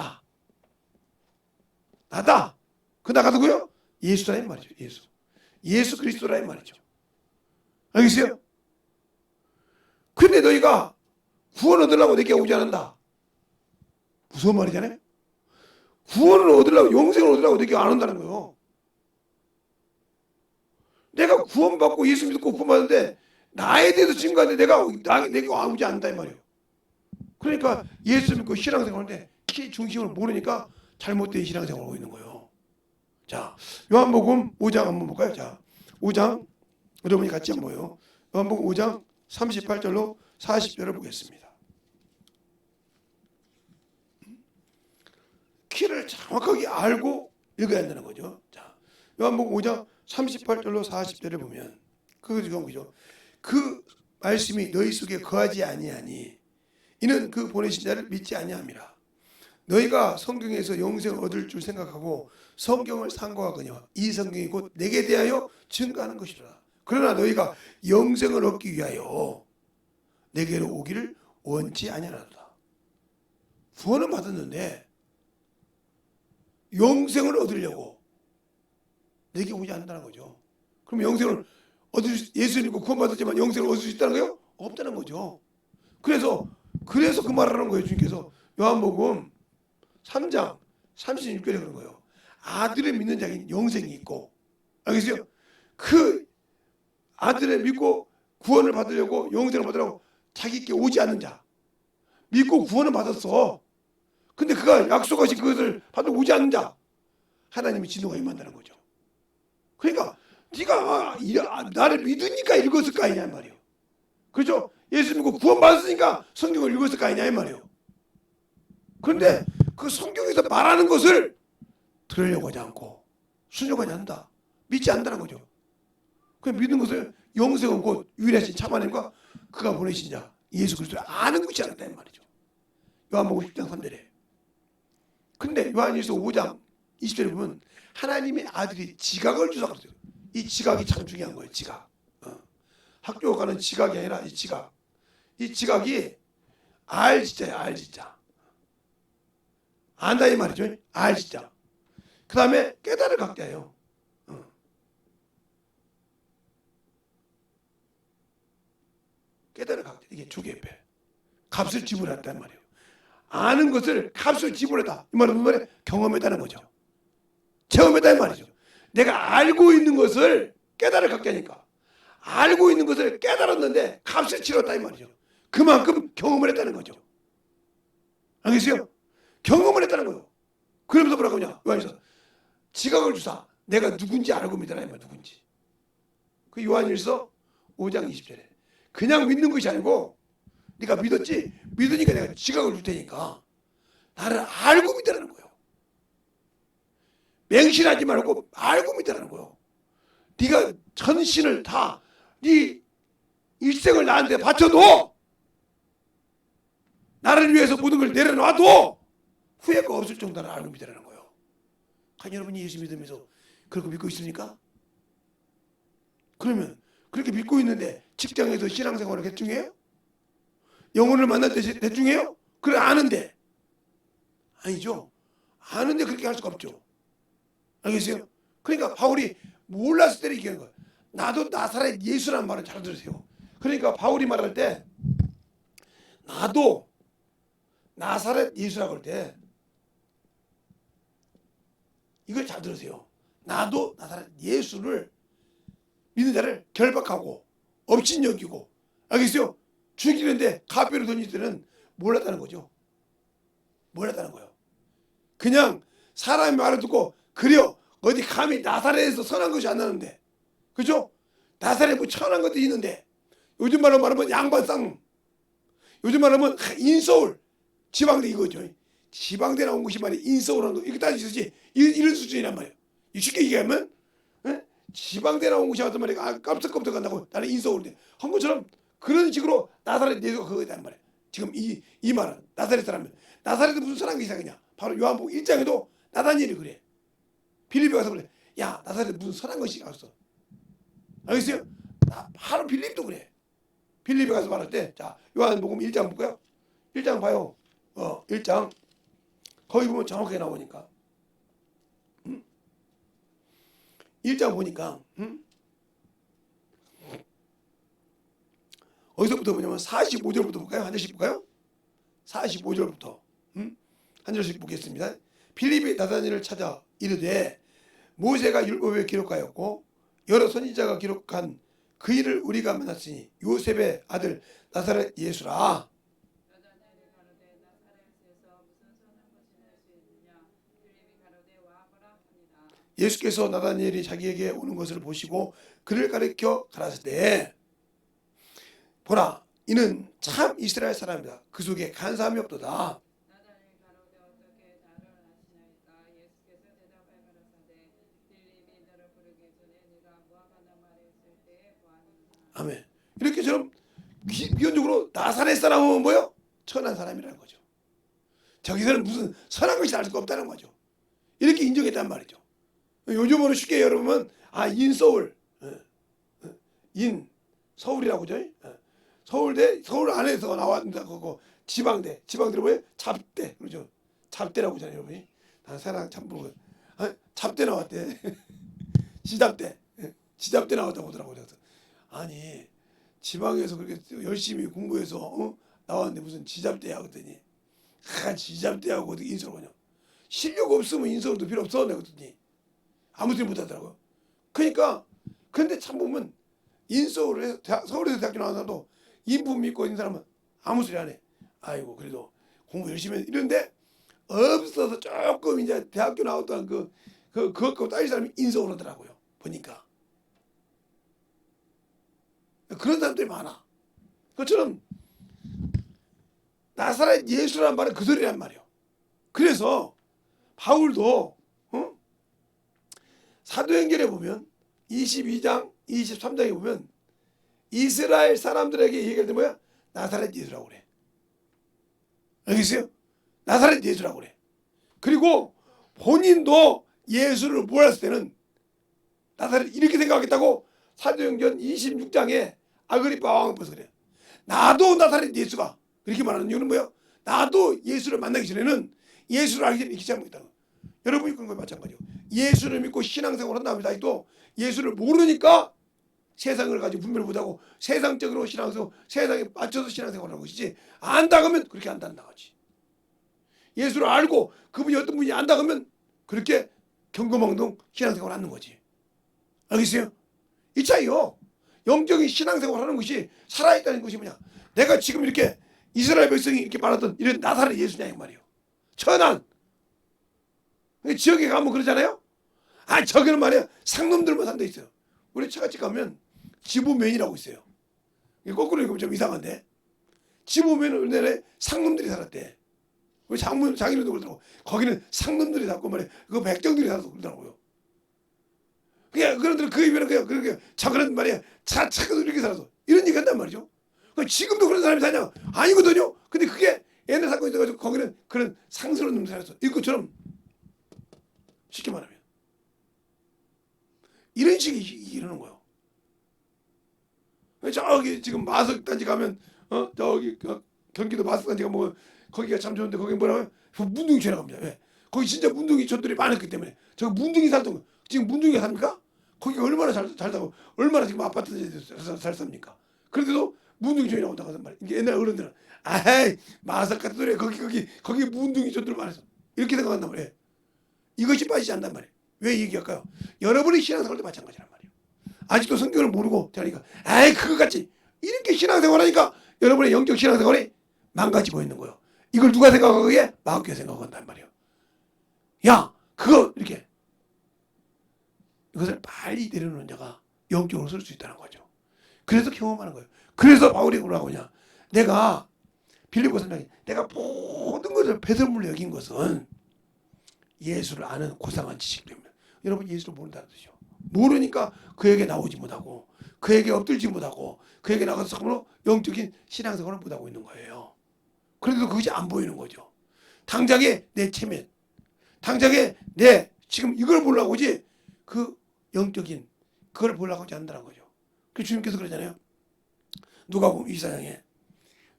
나다. 그 나가 누구요? 예수라는 말이죠. 예수 그리스도라는 말이죠. 알겠어요? 근데 너희가 구원 얻으려고 내게 오지 않는다. 무서운 말이잖아요. 구원을 얻으려고, 영생을 얻으려고 내게 안 온다는 거예요. 내가 구원받고 예수 믿고 구원받는데 나에 대해서 증거하는데 내가 오지 않는다 이 말이에요. 그러니까 예수 믿고 신앙생활하는데 키 중심을 모르니까 잘못된 신앙생활을 하고 있는 거예요. 자, 요한복음 5장 한번 볼까요? 자, 5장 여러분이 같이 한번 보요. 요한복음 5장 38절로 40절을 보겠습니다. 키를 정확하게 알고 읽어야 한다는 거죠. 자, 요한복음 5장 38절로 40절을 보면 그거죠. 그 말씀이 너희 속에 거하지 아니하니 이는 그 보내신 자를 믿지 아니함이라. 너희가 성경에서 영생을 얻을 줄 생각하고 성경을 상고하거니와 이 성경이 곧 내게 대하여 증거하는 것이라. 그러나 너희가 영생을 얻기 위하여 내게로 오기를 원치 아니하노라. 구원은 받았는데 영생을 얻으려고 내게 오지 않는다는 거죠. 그럼 영생을 예수 믿고 구원받았지만 영생을 얻을 수 있다는 거예요? 없다는 거죠. 그래서 그 말을 하는 거예요. 주님께서 요한복음 3장 36절에 그런 거예요. 아들을 믿는 자에게 영생이 있고, 알겠어요? 그 아들을 믿고 구원을 받으려고 영생을 받으려고 자기께 오지 않는 자, 믿고 구원을 받았어. 근데 그가 약속하신 그것을 받으러 오지 않는 자, 하나님의 진노가 임한다는 거죠. 그러니까 네가 나를 믿으니까 읽었을 거 아니냐 말이에요. 그렇죠? 예수 믿고 구원 받았으니까 성경을 읽었을 거 아니냐 말이에요. 그런데 그 성경에서 말하는 것을 들으려고 하지 않고 순종하지 않는다. 믿지 않는다는 거죠. 그 믿는 것을 영생은 곧 유일하신 참 하나님과 그가 보내신 자 예수 그리스도를 아는 것이 않았다는 말이죠. 요한복음 10장 3절에. 근데 요한일서 5장 20절에 보면 하나님의 아들이 지각을 주사 그랬어요. 이 지각이 참 중요한 거예요. 지각. 학교 가는 지각이 아니라 이 지각. 이 지각이 알지자예요. 알지자. 안다 이 말이죠. 알지자. 그 다음에 깨달을 각자예요. 깨달을 각자. 이게 두 개의 배. 값을 지불했단 말이에요. 아는 것을 값을 지불했다. 이 말은 무슨 말이에요? 경험했다는 거죠. 체험했다는 말이죠. 내가 알고 있는 것을 깨달을 갖게 하니까 알고 있는 것을 깨달았는데 값을 치렀다 이 말이죠. 그만큼 경험을 했다는 거죠. 알겠어요? 경험을 했다는 거예요. 그러면서 뭐라고 하냐? 요한일서 지각을 주사 내가 누군지 알고 믿으라 이 말. 누군지. 그 요한일서 5장 20절에 그냥 믿는 것이 아니고 네가 믿었지? 믿으니까 내가 지각을 줄 테니까 나를 알고 믿으라는 거예요. 맹신하지 말고 알고 믿으라는 거예요. 네가 전신을 다 네 일생을 나한테 바쳐도 나를 위해서 모든 걸 내려놔도 후회가 없을 정도로 알고 믿으라는 거예요. 과연 여러분이 예수 믿으면서 그렇게 믿고 있습니까? 그러면 그렇게 믿고 있는데 직장에서 신앙생활을 대충해요? 영혼을 만날 때 대충해요? 그래 아는데 아니죠. 아는데 그렇게 할 수가 없죠. 알겠어요? 그러니까 바울이 몰랐을 때는 얘기하는 거예요. 나도 나사렛 예수라는 말을 잘 들으세요. 그러니까 바울이 말할 때 나도 나사렛 예수라고 할 때 이걸 잘 들으세요. 나도 나사렛 예수를 믿는 자를 결박하고 업신여기고 알겠어요? 죽이는데 가뼈를 던질 때는 몰랐다는 거죠. 몰랐다는 거예요. 그냥 사람의 말을 듣고 그래요. 어디 감히 나사렛에서 선한 것이 안 나는데 그죠? 나사렛에 뭐 천한 것도 있는데 요즘 말로 말하면 양반상 요즘 말하면 인서울 지방대 이거죠. 지방대 나온 것이 말이야. 인서울하는 거 이거 따지듯이 이런 수준이란 말이에요. 쉽게 얘기하면 지방대 나온 것이 어떤 말이야. 깜짝깜짝 간다고 나는 인서울인데 한 것처럼 그런 식으로 나사렛 예수가 그거였단 말이에요. 지금 이 말은 나사렛 사람은 나사렛에 무슨 선한 게 이상하냐. 바로 요한복음 1장에도 나다니엘이 그래. 빌립에 가서 그래. 야 나사렛에 무슨 선한 것이 있어. 알겠어요? 바로 빌립도 그래. 빌립에 가서 말할 때 자 요한복음 1장 볼까요? 1장 봐요. 1장 거기 보면 정확하게 나오니까 1장 보니까 어디서부터 보냐면 45절부터 볼까요? 한 절씩 볼까요? 45절부터 한 절씩 보겠습니다. 빌립이 나다니엘을 찾아 이르되 모세가 율법에 기록하였고 여러 선지자가 기록한 그 일을 우리가 만났으니 요셉의 아들 나사렛 예수라. 나다니엘이 가로되 나사렛에서 무슨 선한 것이 날 수 있느냐. 빌립이 가로되 와보라 하니라. 예수께서 나다니엘이 자기에게 오는 것을 보시고 그를 가리켜 가라사대 때 보라 이는 참 이스라엘 사람이다. 그 속에 간사함이 없도다. 나다니엘이 가로되 어떻게 나를 아시나이까. 예수께서 대답하여 가라사대 빌립이 너를 부르기 전에 네가 무화과나무 아래 있을 때에 보았느니라. 아멘. 이렇게처럼 기본적으로 나사렛 사람은 뭐요? 천한 사람이라는 거죠. 저기서는 무슨 선한 것이 날 수가 없다는 거죠. 이렇게 인정했단 말이죠. 요즘으로 쉽게 여러분 인서울 서울이라고 그죠? 서울대 서울 안에서 나왔다 그거 지방대로 뭐예요? 잡대 그러죠. 잡대라고 하잖아요, 여러분이. 난 사람 참 모르고 잡대 나왔대. 지잡대 나왔다고 하더라고요. 그래서 아니 지방에서 그렇게 열심히 공부해서 나왔는데 무슨 지잡대야 그랬더니 지잡대하고 어떻게 인서울 하냐. 실력 없으면 인서울도 필요 없어 내가 그랬더니 아무 소리 못하더라고요. 그러니까 근데 참 보면 인서울에서 서울에서 대학교 나온 사람도 인품 믿고 있는 사람은 아무 소리 안 해. 아이고 그래도 공부 열심히 해. 이런데 없어서 조금 이제 대학교 나왔던 그거 따질 사람이 인서울 하더라고요. 보니까 그런 사람들이 많아. 그것처럼 나사렛 예수라는 말은 그 소리란 말이에요. 그래서 바울도 사도행전에 보면 22장 23장에 보면 이스라엘 사람들에게 얘기할 때 뭐야? 나사렛 예수라고 그래. 알겠어요? 나사렛 예수라고 그래. 그리고 본인도 예수를 몰랐을 때는 나사렛 이렇게 생각하겠다고 사도행전 26장에 아그리파 왕 앞에서 그래. 나도 나사렛 예수가 그렇게 말하는 이유는 뭐예요? 나도 예수를 만나기 전에는 예수를 알기 전에 이렇게 생각했다는 거예요. 여러분이 그런 거에 마찬가지예요. 예수를 믿고 신앙생활을 한 다음에 또 예수를 모르니까 세상을 가지고 분별을 못하고 세상적으로 신앙생활, 세상에 맞춰서 신앙생활을 하는 것이지, 안다 그러면 그렇게 안다는 거지. 예수를 알고 그분이 어떤 분이 안다 그러면 그렇게 경거망동 신앙생활을 하는 거지. 알겠어요? 이 차이요. 영적인 신앙생활을 하는 것이 살아있다는 것이 뭐냐, 내가 지금 이렇게 이스라엘 백성이 이렇게 말하던 이런 나사렛 예수냐 이 말이에요. 천안 지역에 가면 그러잖아요. 아, 저기는 말이야 상놈들만 산다 있어요. 우리 처갓집 가면 지부면이라고 있어요. 이게 거꾸로 읽으면 좀 이상한데, 지부면은 우리나라에 상놈들이 살았대. 우리 장인어른도 그러더라고. 거기는 상놈들이 살고 말이야, 그 백정들이 살아서 그러더라고요. 그냥 그런들 그 입에는 그냥 그렇게 저그런 말이야 차차가 이렇게 살아서 이런 얘기 한단 말이죠. 지금도 그런 사람이 사냐? 아니거든요. 근데 그게 옛날 사건이 돼가지고 거기는 그런 상스러운 놈들이 살았어. 이것처럼 쉽게 말하면 이런 식이 이러는 거예요. 저기 지금 마석단지 가면 저기 경기도 마석단지 가면 거기가 참 좋은데, 거기 뭐라고요? 문둥이촌이라고 합니다. 왜? 거기 진짜 문둥이촌들이 많았기 때문에. 저 문둥이 살던 거 지금 문둥이가 삽니까? 거기가 얼마나 잘 살다고, 얼마나 지금 아파트에 잘 삽니까? 그런데도 문둥이촌이라고 나가단 말이에요. 이게 옛날 어른들은 아이 마석 같은 소리야, 거기 문둥이촌들 많았어 이렇게 생각한단 말이에요. 이것이 빠지지 않단 말이에요. 왜 얘기할까요? 여러분의 신앙생활도 마찬가지란 말이에요. 아직도 성경을 모르고 그러니까 아이 그거 같이 이렇게 신앙생활하니까 여러분의 영적 신앙생활이 망가지고 있는 거예요. 이걸 누가 생각하기에? 마귀가 생각한단 말이에요. 야 그거 이렇게, 이것을 빨리 내려놓는 자가 영적으로 설 수 있다는 거죠. 그래서 경험하는 거예요. 그래서 바울이 뭐라고 하냐, 내가 빌립보서 내가 모든 것을 배설물로 여긴 것은 예수를 아는 고상한 지식 때문에. 여러분 예수를 모른다는 뜻이죠. 모르니까 그에게 나오지 못하고 그에게 엎들지 못하고 그에게 나가서 참으로 영적인 신앙생활을 못하고 있는 거예요. 그런데도 그것이 안 보이는 거죠. 당장에 내 체면, 당장에 내 지금 이걸 보려고 하지 그 영적인 그걸 보려고 하지 않는다는 거죠. 그 주님께서 그러잖아요. 누가복음 24장에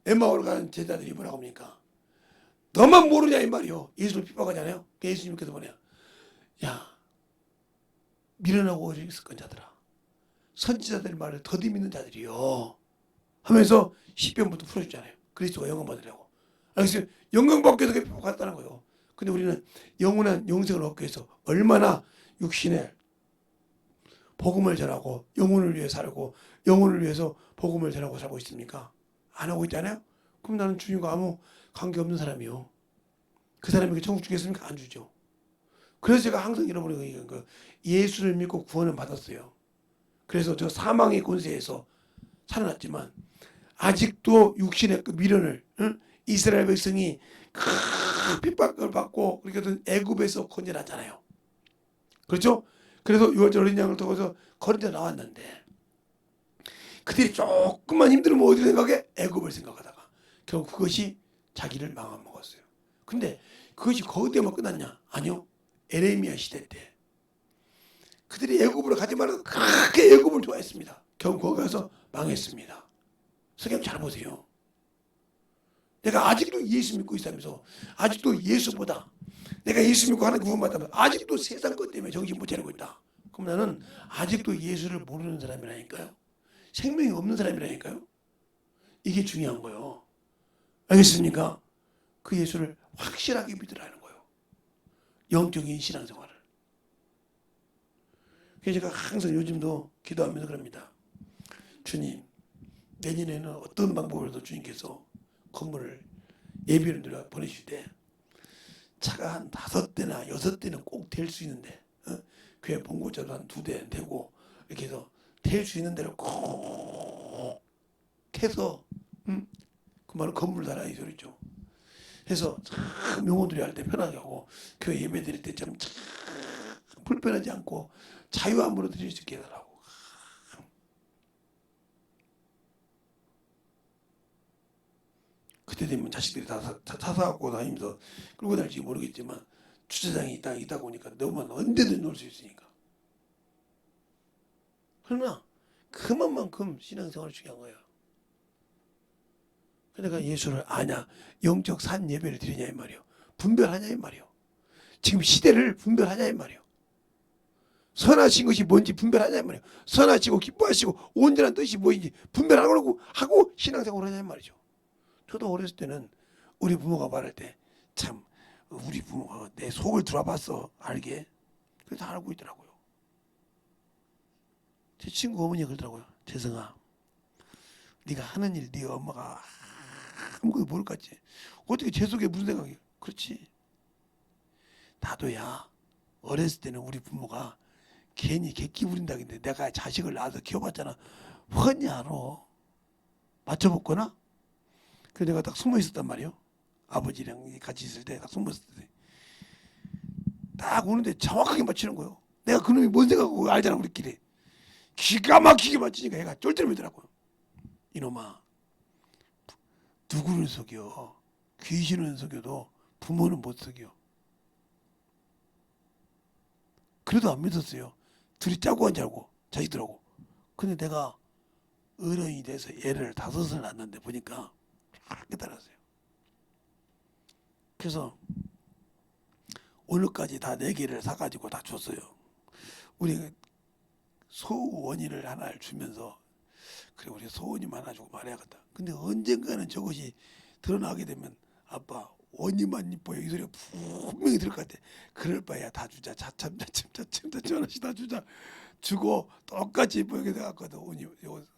엠마오로 가는 제자들이 뭐라고 합니까? 너만 모르냐 이 말이요. 예수를 핍박하잖아요. 예수님께서 뭐냐, 야 미련하고 어리석은 자들아, 선지자들 말을 더디 믿는 자들이요 하면서 시편부터 풀어주잖아요. 그리스도가 영광 받으려고. 그래서 영광 받기 위해서 핍박했다는 거예요. 근데 우리는 영원한 영생을 얻기 위해서 얼마나 육신에 복음을 전하고 영혼을 위해 살고 영혼을 위해서 복음을 전하고 살고 있습니까? 안 하고 있잖아요. 그럼 나는 주님과 아무 관계없는 사람이요. 그 사람에게 천국 주겠습니까? 안 주죠. 그래서 제가 항상 잃어버리는 거, 예수를 믿고 구원을 받았어요. 그래서 저 사망의 권세에서 살아났지만 아직도 육신의 그 미련을, 이스라엘 백성이 큰 핍박을 받고 그렇게 애굽에서 건져놨잖아요. 그렇죠? 그래서 유월절 어린 양을 통해서 건져 나왔는데 그들이 조금만 힘들면 어디를 생각해? 애굽을 생각하다가 결국 그것이 자기를 망아먹었어요. 근데 그것이 거기 때문에 끝났냐? 아니요. 에레미야 시대 때 그들이 애굽으로 가지 말아서 그렇게 애굽을 좋아했습니다. 결국 거기 가서 망했습니다. 성경 잘 보세요. 내가 아직도 예수 믿고 있다면서, 아직도 예수보다 내가 예수 믿고 하는 구원 받다면 아직도 세상 것 때문에 정신 못 차리고 있다. 그럼 나는 아직도 예수를 모르는 사람이라니까요. 생명이 없는 사람이라니까요. 이게 중요한 거예요. 알겠습니까? 그 예수를 확실하게 믿으라는 거예요. 영적인 신앙생활을. 그래서 제가 항상 요즘도 기도하면서 그럽니다. 주님, 내년에는 어떤 방법으로도 주님께서 건물을 예비를 들어 보내실 때 차가 한 5대나 6대는 꼭 댈 수 있는데, 교회 본고차도 한 2대 되고 이렇게 해서 댈 수 있는 데를 꼭 해서, 그 말은 건물 달아 이 소리죠. 해서 참 명호들이 할 때 편하게 하고 교회 예배 드릴 때 참 불편하지 않고 자유함으로 드릴 수 있게 해달라고. 그때 되면 자식들이 다 사갖고 다니면서 끌고 다닐지 모르겠지만 주차장이 있다 보니까 너만 언제든 놀 수 있으니까. 그러나 그만큼 신앙생활이 중요한 거예요. 그러니까 예수를 아냐, 영적 산 예배를 드리냐 이 말이요. 분별하냐 이 말이요. 지금 시대를 분별하냐 이 말이요. 선하신 것이 뭔지 분별하냐 말이에요. 선하시고 기뻐하시고 온전한 뜻이 뭐인지 분별하고 하고 신앙생활을 하냐 말이죠. 저도 어렸을 때는 우리 부모가 말할 때 참 우리 부모가 내 속을 들어봤어 알게. 그래서 알고 있더라고요. 제 친구 어머니가 그러더라고요. 재성아, 네가 하는 일 네 엄마가 아무것도 모를 것 같지. 어떻게 제 속에 무슨 생각이. 그렇지. 나도야 어렸을 때는 우리 부모가 괜히 객기 부린다는데 내가 자식을 낳아서 키워봤잖아. 훤히 알아. 맞춰봤거나. 그래서 내가 딱 숨어 있었단 말이에요. 아버지랑 같이 있을 때 딱 숨어 있을 때. 딱 오는데 정확하게 맞추는 거예요. 내가 그놈이 뭔 생각하고 알잖아 우리끼리. 기가 막히게 맞추니까 얘가 쫄쫄매더라고요. 이놈아, 누구를 속여? 귀신은 속여도 부모는 못 속여. 그래도 안 믿었어요. 둘이 짜고 한 줄 알고 자식들하고. 근데 내가 어른이 돼서 애를 5을 낳았는데 보니까 깨달았어요. 그래서 오늘까지 다 4개를 사가지고 다 줬어요. 우리 소원이를 하나를 주면서 그래 우리 소원이 많아지고 말해야겠다. 근데 언젠가는 저것이 드러나게 되면 아빠 원이만 이뻐요 이 소리가 분명히 들을 것 같아. 그럴 바에야 다 주자. 차츰 하나씩 다 주자. 주고 똑같이 이뻐요. 그래서 아까도 원이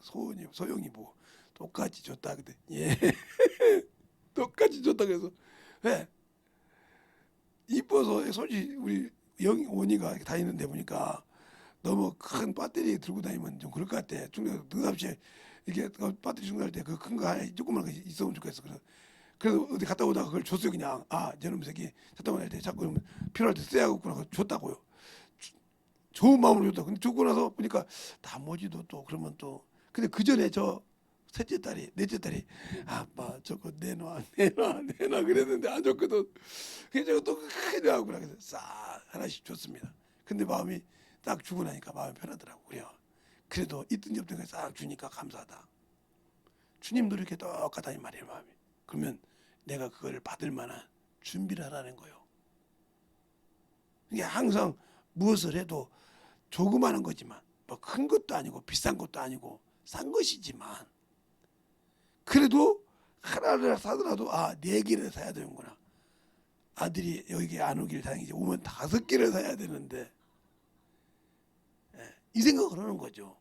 소원이 소영이 보고 똑같이 줬다 그때 예 똑같이 줬다 그래서 왜 이뻐서 솔직히 우리 원이가 다니는데 보니까 너무 큰 배터리 들고 다니면 좀 그럴 것 같아. 중간에 느닷없이 이렇게 배터리 충전할 때 그 큰 거 하나 조그만 거 있으면 좋겠어. 그래서 어디 갔다 오다가 그걸 줬어요. 그냥 저놈 새끼 잠깐만 할 때 자꾸 필요할 때 써야겠구나 줬다고요. 좋은 마음으로 줬다. 근데 주고 나서 보니까 나머지도 또 그러면 또 근데 그 전에 저 넷째 딸이 아빠 저거 내놔 그랬는데 안 줬거든. 그래서 또 크게 하고 그래서 싹 하나씩 줬습니다. 근데 마음이 딱 주고 나니까 마음이 편하더라고. 그래도 있든 없든 싹 주니까 감사하다. 주님도 이렇게 똑같다는 말이에요. 마음이. 그러면 내가 그걸 받을 만한 준비를 하라는 거예요. 이게 항상 무엇을 해도 조그마한 거지만 뭐 큰 것도 아니고 비싼 것도 아니고 싼 것이지만 그래도 하나를 사더라도 4개를 사야 되는구나. 아들이 여기 안 오길 다행이지. 오면 5개를 사야 되는데 이 생각을 하는 거죠.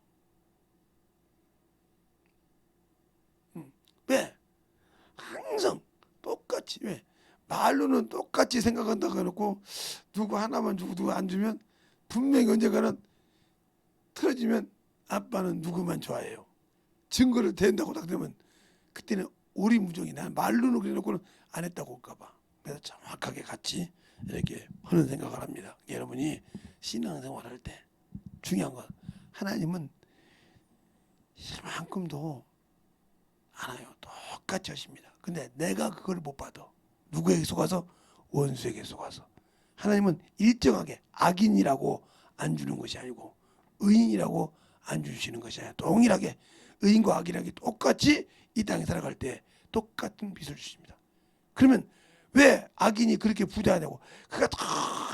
왜? 항상 똑같이 왜? 말로는 똑같이 생각한다고 해놓고 누구 하나만 주고 누구 안 주면 분명히 언젠가는 틀어지면 아빠는 누구만 좋아해요. 증거를 댄다고 딱 되면 그때는 오리무중이 난 말로는 그래놓고는 안 했다고 할까봐. 그래서 정확하게 같이 이렇게 하는 생각을 합니다. 여러분이 신앙생활할 때 중요한 건 하나님은 이만큼도 안 해요. 똑같이 하십니다. 근데 내가 그걸 못 받아. 누구에게 속아서? 원수에게 속아서. 하나님은 일정하게 악인이라고 안 주는 것이 아니고 의인이라고 안 주시는 것이 아니라 동일하게 의인과 악인에게 똑같이 이 땅에 살아갈 때 똑같은 빚을 주십니다. 그러면 왜 악인이 그렇게 부자가 되고 그가 다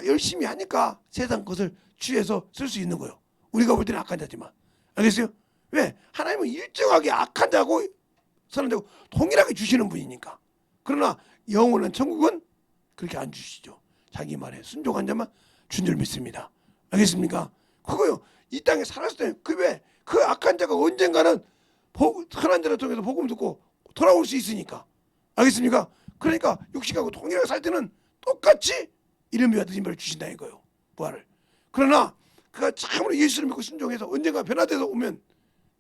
열심히 하니까 세상 것을 취해서 쓸 수 있는 거예요. 우리가 볼 때는 악한 자지만. 알겠어요? 왜? 하나님은 일정하게 악한 자고 선한 자고 동일하게 주시는 분이니까. 그러나 영원한 천국은 그렇게 안 주시죠. 자기 말에 순종한 자만 준 줄 믿습니다. 알겠습니까? 그거요. 이 땅에 살았을 때 그 악한 자가 언젠가는 선한 자를 통해서 복음 듣고 돌아올 수 있으니까. 알겠습니까? 그러니까 육식하고 동일하게 살 때는 똑같이 이름이 받으신 바를 주신다 이거요. 부활을. 그러나 그가 참으로 예수를 믿고 순종해서 언젠가 변화돼서 오면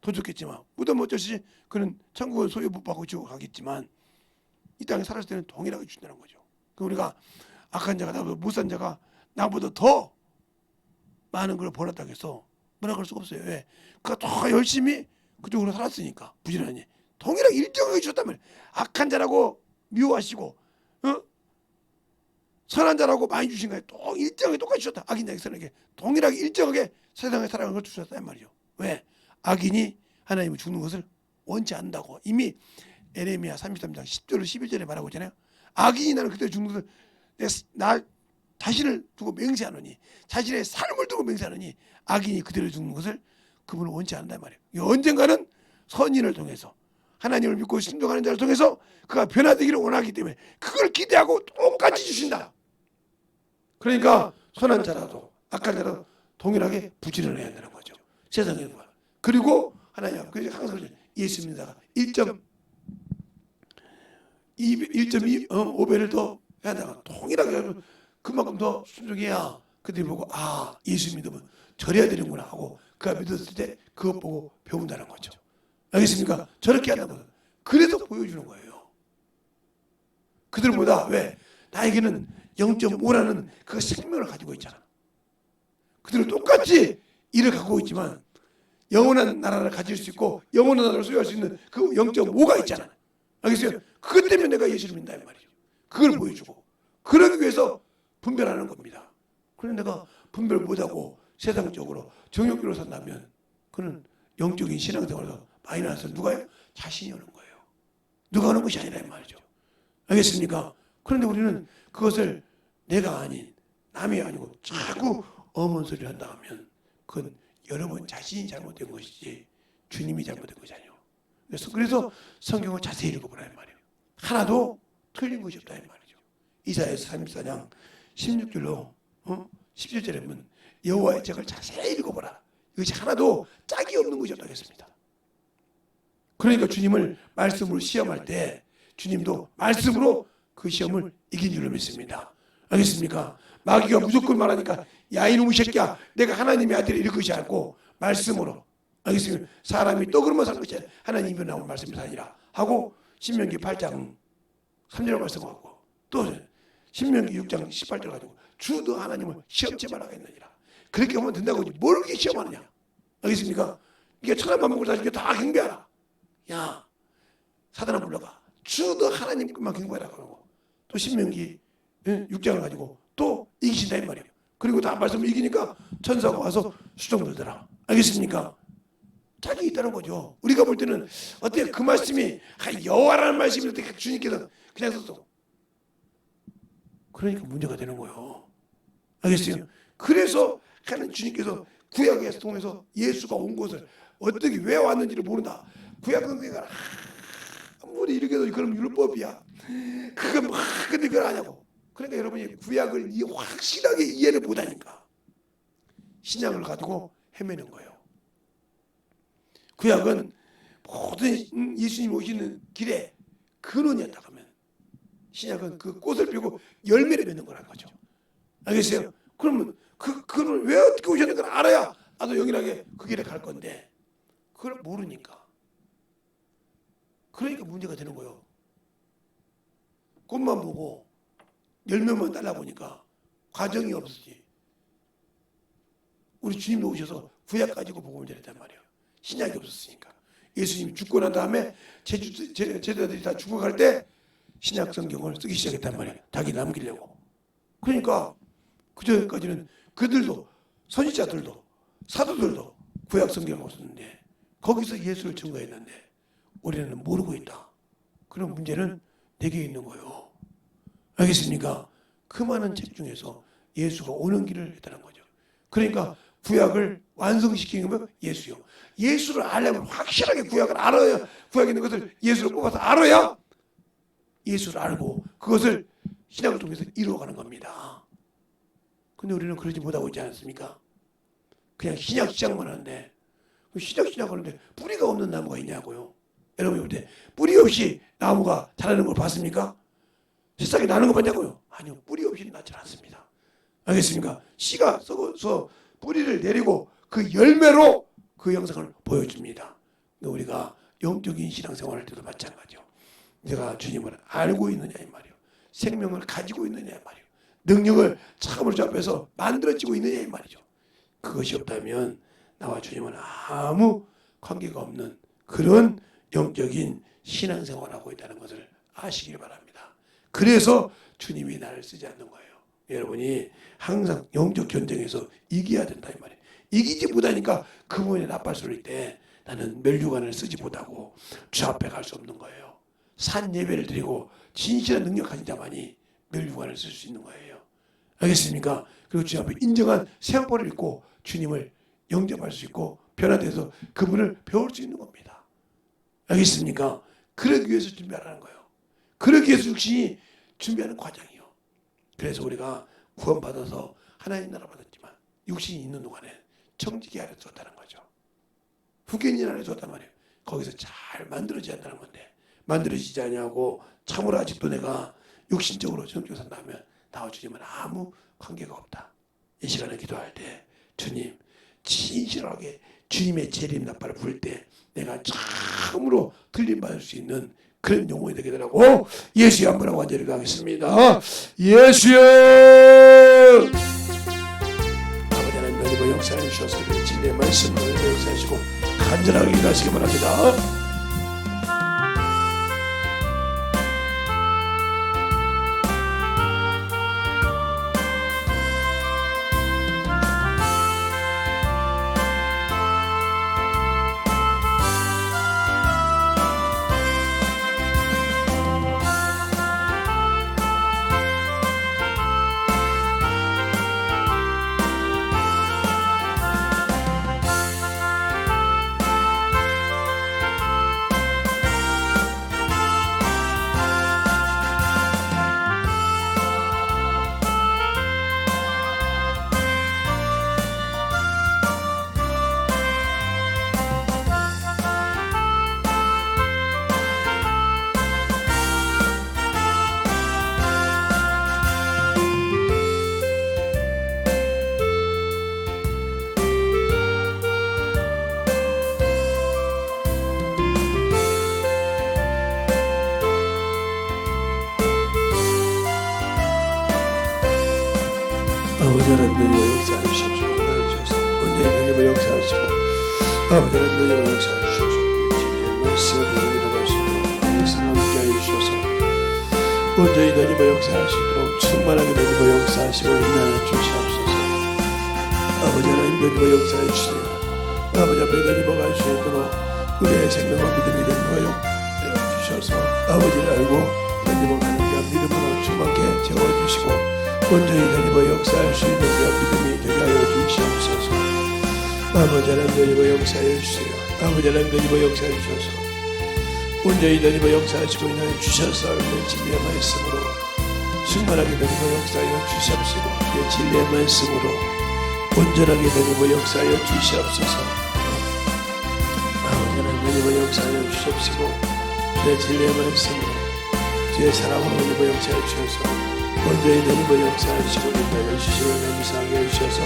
더 좋겠지만 무덤 어쩌시 그는 천국을 소유 못 받고 지옥 가겠지만 이 땅에 살았을 때는 동일하게 준다는 거죠. 우리가 악한 자가 나보다 못산 자가 나보다 더 많은 걸 벌었다고 해서 뭐라 그럴 수가 없어요. 왜? 그가 더 열심히 그쪽으로 살았으니까 부지런히 동일하게 일정하게 주셨단 말이에요. 악한 자라고 미워하시고 선한 자라고 많이 주신 거예요. 또 일정하게 똑같이 주셨다. 악인 자에게 선하게 동일하게 일정하게 세상에 살아가는 걸 주셨단 말이죠. 왜? 악인이 하나님을 죽는 것을 원치 않는다고 이미 에레미야 33장 10절로 11절에 말하고 있잖아요. 악인이 나는 그때 죽는 것을 날 자신을 두고 맹세하느니, 자신의 삶을 두고 맹세하느니 악인이 그대로 죽는 것을 그분은 원치 않는단 말이에요. 언젠가는 선인을 통해서 하나님을 믿고 순종하는 자를 통해서 그가 변화되기를 원하기 때문에 그걸 기대하고 똑같이 주신다. 그러니까 선한 자라도 악한 자라도 동일하게 부지런해야 한다는 거죠. 세상에 있는 거. 그리고 하나님 그래서 항상 예수 믿는 자가 1.5배를 더 해야 한다. 동일하게 그만큼 더 순종해야 그들이 보고 아 예수 믿으면 저래야 되는구나 하고 그가 믿었을 때 그것 보고 배운다는 거죠. 알겠습니까? 저렇게 한다는 거죠. 그래서 보여주는 거예요. 그들보다 왜? 나에게는 0.5라는 그 생명을 가지고 있잖아. 그들은 똑같이 이를 갖고 있지만 영원한 나라를 가질 수 있고 영원한 나라를 소유할 수 있는 그 0.5가 있잖아. 알겠어요? 그것 때문에 내가 예수를 믿는다 이 말이죠. 그걸 보여주고 그러기 위해서 분별하는 겁니다. 그런데 내가 분별 못하고 세상적으로 정욕기로 산다면 그는 영적인 신앙생활에서 마이너스 누가요? 자신이 오는 거예요. 누가 오는 것이 아니라 이 말이죠. 알겠습니까? 그런데 우리는 그것을 내가 아닌 남이 아니고 자꾸 어머니 소리를 한다 하면 그건 여러분 자신이 잘못된 것이지 주님이 잘못된 것이 아니에요. 그래서 성경을 자세히 읽어보라 이 말이에요. 하나도 틀린 것이 없다 이 말이죠. 이사야서 34장 16절로 17절에 보면 여호와의 책을 자세히 읽어보라. 이것이 하나도 짝이 없는 것이 없다겠습니다. 그러니까 주님을 말씀으로 시험할 때 주님도 말씀으로 그 시험을 이긴 줄로 믿습니다. 알겠습니까? 마귀가 무조건 말하니까 야 이놈의 새끼야 내가 하나님의 아들이 이럴 것이 않고 말씀으로 알겠습니까? 사람이 떡으로만 사는 것이 하나님이 나온 말씀이 아니라 하고 신명기 8장 3절 말씀하고 또 신명기 6장 18절 가지고 주도 하나님을 시험치 말하겠느니라. 그렇게 하면 된다고 하지 뭘 그렇게 시험하느냐. 알겠습니까? 이게 천하만국을 다시게 다 경배하라. 야 사단아 불러가 주도 하나님 것만 경배하라 그러고 또 신명기 6장을 가지고 또 이기신다 이 말이에요. 그리고 다 말씀을 이기니까 천사가 와서 수종 들더라. 알겠습니까? 짝이 있다는 거죠. 우리가 볼 때는 어때 그 말씀이 여호와라는 말씀이 어떻게 주님께서 그냥 썼어. 그러니까 문제가 되는 거예요. 알겠어요? 그래서 하는 주님께서 구약에서 통해서 예수가 온 것을 어떻게 왜 왔는지를 모른다. 구약 성경을 아무리 이렇게 해도 그럼 율법이야. 그거 막 근데 그걸 아냐고. 그러니까 여러분이 구약을 확실하게 이해를 못하니까 신약을 가지고 헤매는 거예요. 구약은 모든 예수님 오시는 길에 근원이었다 하면 신약은 그 꽃을 피우고 열매를 맺는 거라는 거죠. 알겠어요? 그러면 그걸 왜 어떻게 오셨는 걸 알아야 나도 영일하게 그 길에 갈 건데 그걸 모르니까 그러니까 문제가 되는 거예요. 꽃만 보고 열매만 달라 보니까 과정이 없었지. 우리 주님도 오셔서 구약 가지고 복음을 전했단 말이에요. 신약이 없었으니까. 예수님이 죽고 난 다음에 제자들이 다 죽어갈 때 신약 성경을 쓰기 시작했단 말이에요. 자기 남기려고. 그러니까 그전까지는 그들도 선지자들도 사도들도 구약 성경이 없었는데 거기서 예수를 증거했는데 우리는 모르고 있다. 그런 문제는 내게 있는 거예요. 알겠습니까? 그 많은 책 중에서 예수가 오는 길을 했다는 거죠. 그러니까 구약을 완성시키는 건 예수요. 예수를 알려면 확실하게 구약을 알아야 구약에 있는 것을 예수로 뽑아서 알아야 예수를 알고 그것을 신약을 통해서 이루어가는 겁니다. 근데 우리는 그러지 못하고 있지 않습니까? 그냥 신약만 하는데 신약하는데 뿌리가 없는 나무가 있냐고요. 여러분이 볼 때 뿌리 없이 나무가 자라는 걸 봤습니까? 새싹이 나는 거 봤냐고요? 아니요. 뿌리 없이는 나지 않습니다. 알겠습니까? 씨가 썩어서 뿌리를 내리고 그 열매로 그 영상을 보여줍니다. 우리가 영적인 신앙생활 할 때도 마찬가지요. 내가 주님을 알고 있느냐 이 말이요. 생명을 가지고 있느냐 이 말이요. 능력을 참으로 주 앞에서 만들어지고 있느냐 이 말이죠. 그것이 없다면 나와 주님은 아무 관계가 없는 그런 영적인 신앙생활을 하고 있다는 것을 아시길 바랍니다. 그래서 주님이 나를 쓰지 않는 거예요. 여러분이 항상 영적 전쟁에서 이겨야 된다 이 말이에요. 이기지 못하니까 그분의 나팔 소리 때 나는 멸류관을 쓰지 못하고 주 앞에 갈 수 없는 거예요. 산 예배를 드리고 진실한 능력 가진 자만이 멸류관을 쓸 수 있는 거예요. 알겠습니까? 그리고 주님 앞에 인정한 생활을 입고 주님을 영접할 수 있고 변화돼서 그분을 배울 수 있는 겁니다. 알겠습니까? 그러기 위해서 준비하라는 거예요. 그러기 위해서 육신이 준비하는 과정이요. 그래서 우리가 구원받아서 하나님 나라 받았지만 육신이 있는 동안에 청지기 아래 뒀다는 거죠. 후견인 아래 뒀단 말이에요. 거기서 잘 만들어지지 않다는 건데 만들어지지 않냐고 참으로 아직도 내가 육신적으로 정직으로 산다면 나와 주님은 아무 관계가 없다. 이 시간에 기도할 때 주님 진실하게 주님의 재림 나팔을 부를 때 내가 참으로 틀림받을 수 있는 그런 영혼이 되게 되라고 예수의 한번하고 완전히 가겠습니다. 예수여 아버지 하나님 너희가 역사해 주셔서 진리의 말씀을 역사하시고 간절하게 일하시기 바랍니다. 아버지 하나님의 역사하시옵소서. 언제 하나님의 역사하시고 아버지 하나님의 역사하시옵소서. 주님의 말씀을 이루어가시고 말씀을 함께 해주셔서 온전히 하나님의 역사하시도록 충만하게 하나님의 역사하시고 인하여 주시옵소서. 아버지 하나님 하나님의 역사해 주세요. 아버지 앞에 하나님의 가시도록 우리의 생명과 믿음이 되는 거 주셔서 아버지를 알고 하나님의 하나님과 믿음으로 충만하게 채워주시고 온전히 하나님의 역사할 수 있는 믿음이 되게 하여 주시옵소서. 아버지 하나님 하나님의 역사해 주세요. 아버지 하나님 하나님의 역사해 주셔서 온전히 하나님의 역사하시고 인하여 주셔서 내 진리의 말씀으로 충만하게 하나님의 역사하여 주시옵시고 내 진리의 말씀으로 온전하게 하나님의 역사하여 주시옵소서. 아버지 하나님 하나님의 역사하여 주시옵시고 내 진리의 말씀으로 주의 사랑으로 하나님의 역사해 주셔서 온전히 하나님의 역사하시고 인하여 주시고 감사하게 해주셔서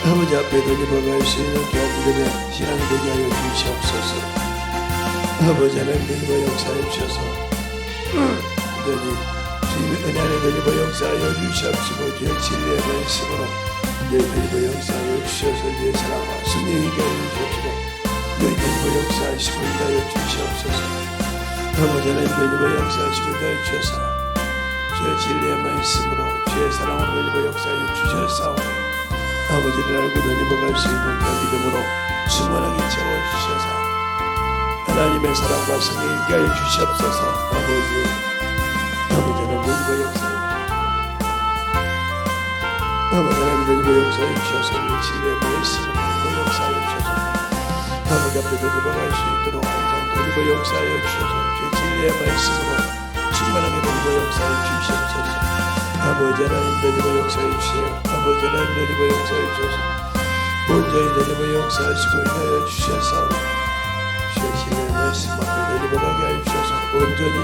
아버지 앞에 하나님과 갈 수 있는 귀한 믿음의 신앙이 되게 하여 주시옵소서. 아버지 하나님 하나님의 역사해 주셔서 온전히 주님의 은혜 안에 하나님의 역사하여 주시옵시고 주의 진리의 말씀으로 하나님의 역사하여 주셔서 주의 사랑과 승리에 있게 하여 주시옵시고 하나님의 역사하시고 인하여 주시옵소서. 아버지 하나님 하나님의 역사하시고 인하여 주셔서 주의 진리의 말씀으로 주의 사랑으로 하나님의 역사에 주셨사오니 아버지를 알고 하나님과 갈 수 있는 그 믿음으로 충만하게 채워주셔서 하나님의 사랑과 성에 있게 하여 주시옵소서. 아버지 하나님 하나님의 역사에 아버지 하나님 하나님의 역사에 주셔서 우리 진리의 말씀으로 하나님의 역사에 주셔서 아버지 앞에 하나님과 갈 수 있도록 항상 하나님의 역사에 주셔서 주의 진리의 말씀으로 충만하게 하나님의 역사에 주시옵소서. 아버지 하나님 하나님의 역사에 주세요. 아버지 하나님 하나님의 역사에 주셔서 온전히 하나님의 역사하시고 인하여 주셔서 주의 진리의 말씀 앞에 하나님을 가게 하여 주셔서 온전히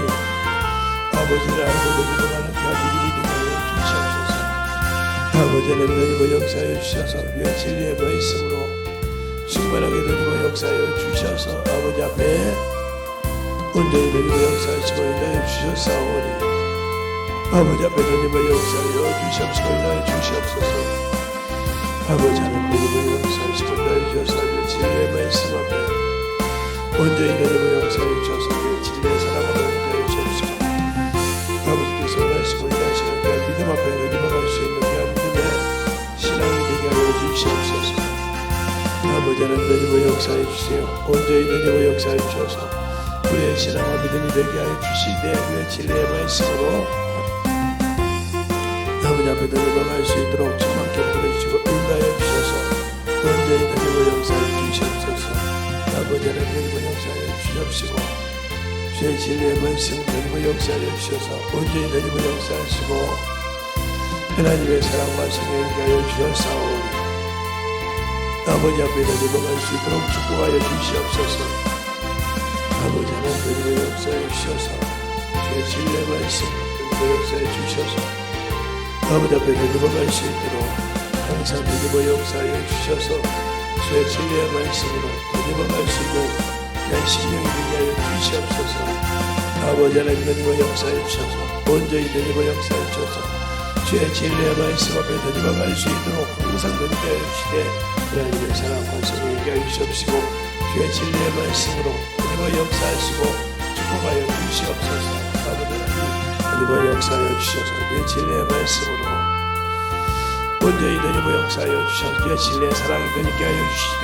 아버지를 알고 하나님을 가는 귀한 믿음이 되게 하여 주시옵소서. 아버지 하나님 하나님의 역사에 주셔서 주의 진리의 말씀으로 충만하게 하나님의 역사에 주셔서 아버지 앞에 온전히 하나님의 역사하시고 인하여 주셨사오니 아버지 앞에 하나님의 역사하여 주시옵시고 인하여 주시옵소서. 아버지 하나님의 역사하시고 인하여 주셔서 진리의 말씀 앞에 온전히 하나님의 역사하여 주셔서 진리의 사랑으로 인하여 주시옵시고 아버지께서 말씀을 인하시는 그 믿음 앞에 하나님과 갈 수 있는 그 믿음의 신앙이 되게 하여 주시옵소서. 아버지 하나님의 역사해 주세요. 온전히 하나님의 역사해 주셔서 우리의 신앙과 믿음이 되게 하여 주시되 우리의 진리의 말씀으로 아버지 앞에 넘어갈 수 있도록 주님께 부르시고 인도하여 주셔서 온전히 드리고 역사해 주시옵소서. 아버지 하나님 역사해 주시옵시고 주의 진리의 말씀 드리고 역사해 주셔서 온전히 드리고 역사하시고 하나님의 사랑과 성령을 하여 주셨사오니 아버지 앞에 넘어갈 수 있도록 축복하여 주시옵소서. 아버지 하나님 역사해 주셔서 주의 진리의 말씀 드리고 역사해 주셔서 아버지 앞에 넘어갈 수 있도록 항상 드리고 역사하여 주셔서 주의 진리의 말씀으로 넘어갈 수 있는 신령이 되게 하여 주시옵소서. 아버지 하나님 드리고 역사해 주셔서 온전히 드리고 역사해 주셔서 주의 진리의 말씀 앞에 넘어갈 수 있도록 항상 드리게 하여 주시되 하나님의 사랑과 성령이 하여 주시옵시고 주의 진리의 말씀으로 드리고 역사하시고 축복하여 주시옵소서. 아버지 하나님 드리고 역사하여 주셔서 주의 진리의 말씀으로 온전히 드리고 역사하여 주셔서 주의 진리의 사랑이 되게 하여 주시되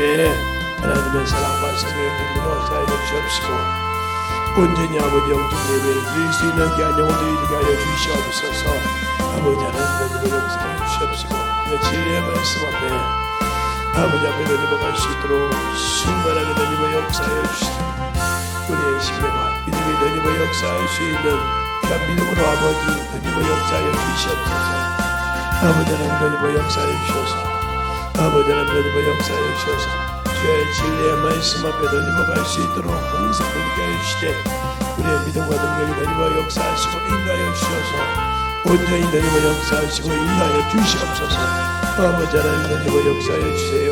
하나님의 사랑과 성령이 드리고 역사하여 주시옵시고 온전히 아버지 영적 예배를 드릴 수 있는 귀한 영혼들이 되게 하여 주시옵소서. 아버지 하나님 드리고 역사하여 주시옵시고 주의 진리의 말씀 앞에 아버지 앞에 넘어갈 수 있도록 순간하게 드리고 역사하여 주시옵소서. 우리의 신뢰와 믿음이 드리고 역사할 수 있는 귀한 믿음으로 아버지 드리고 역사하여 주시옵소서. 아버지 하나님 드리고 역사하여 주셔서 아버지 하나님 드리고 역사하여 주셔서 주의 진리의 말씀 앞에 넘어갈 수 있도록 항상 드리게 하여 주시되 우리의 믿음과 능력이 드리고 역사하시고 인도하여 주셔서 온전히 드리고 역사하시고 인도하여 주시옵소서. 아버지 하나님 드리고 역사하여 주세요.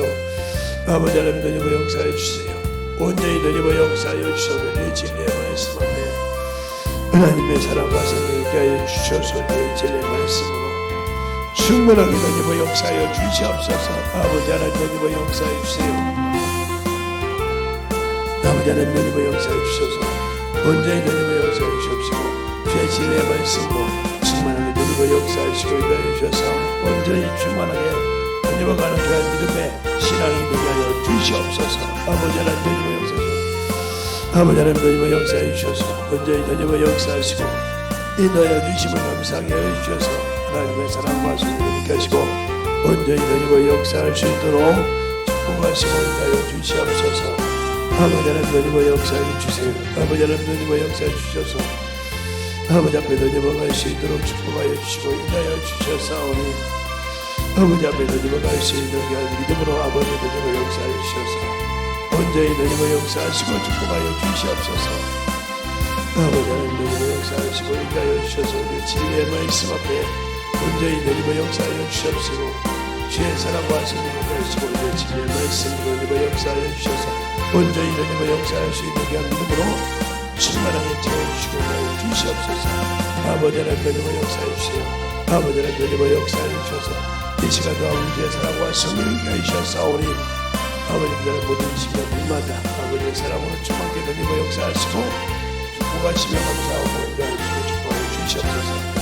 아버지 하나님 드리고 역사하여 주세요. 온전히 드리고 역사하여 주셔서 주의 진리의 말씀 앞에 하나님의 사랑과 성령을 하여 주셔서 주의 진리의 말씀으로 충분하게 드리고 역사하여 주시옵소서. 아버지 하나님 드리고 역사하여 주세요. 아버지 하나님 드리고 역사하여 주셔서 온전히 드리고 역사하여 주시옵시고 주의 진리의 말씀으로 충만하게 드리고 역사하시고 인도하여 주셔서 온전히 충만하게 드리고가는 귀한 믿음의 신앙이 되게 하여 주시옵소서. 아버지 하나님 드리고 역사하시고 아버지 하나님 드리고 역사해 주셔서 온전히 드리고 역사하시고 인도하여 주심을 감사하게 하여 주셔서 하나님의 사랑과 성령을 느끼 하시고 온전히 드리고 역사할 수 있도록 축복하시고 인도하여 주시옵소서. 아버지 하나님 드리고 역사해 주세요. 아버지 하나님 드리고 역사해 주셔서 아버지 앞에 넘어갈 수 있도록 축복하여 주시고 인도하여 주셨사오니 아버지 앞에 넘어갈 수 있는 믿음으로 아버지 드리고 역사하여 주셔서 온전히 드리고 역사하시고 축복하여 주시옵소서. 아버지 하나님 드리고 역사하시고 인도하여 주셔서 우리 진리의 말씀 앞에 온전히 드리고 역사하여 주시옵시고 주의 사랑과 성령을 하시고 우리 진리의 말씀으로 드리고 역사하여 주셔서 온전히 드리고 역사할 수 있는 귀한 믿음으로 충만하게 채워주시고 주시옵소서. 아버지 하나님 드리고 역사해 주세요. 아버지 하나님 드리고 역사해 주셔서 이 시간도 아버지의 사랑과 성령을 하셨사오니 아버지의 모든 시간들마다 아버지의 사랑으로 충만하게 드리고 역사하시고 축복하시며 감사하고 인도하시고 축복하여 주시옵소서.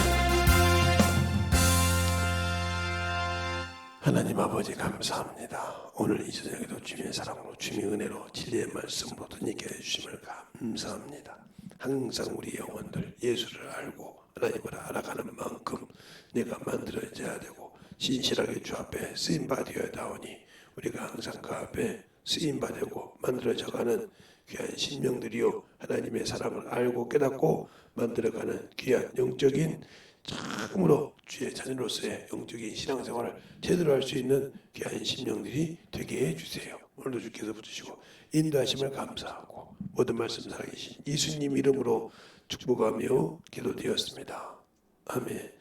하나님 아버지 감사합니다. 오늘 이 저녁에도 주님의 사랑으로 주님의 은혜로 진리의 말씀으로 드리게 해주심을 감사합니다. 항상 우리 영혼들 예수를 알고 하나님을 알아가는 만큼 내가 만들어져야 되고 신실하게 주 앞에 쓰임받아야 하오니 우리가 항상 그 앞에 쓰임받고 만들어져가는 귀한 신명들이요 하나님의 사랑을 알고 깨닫고 만들어가는 귀한 영적인 참으로 주의 자녀로서의 영적인 신앙생활을 제대로 할 수 있는 귀한 심령들이 되게 해주세요. 오늘도 주께서 붙으시고 인도하심을 감사하고 모든 말씀 살아계신 예수님 이름으로 축복하며 기도드렸습니다. 아멘.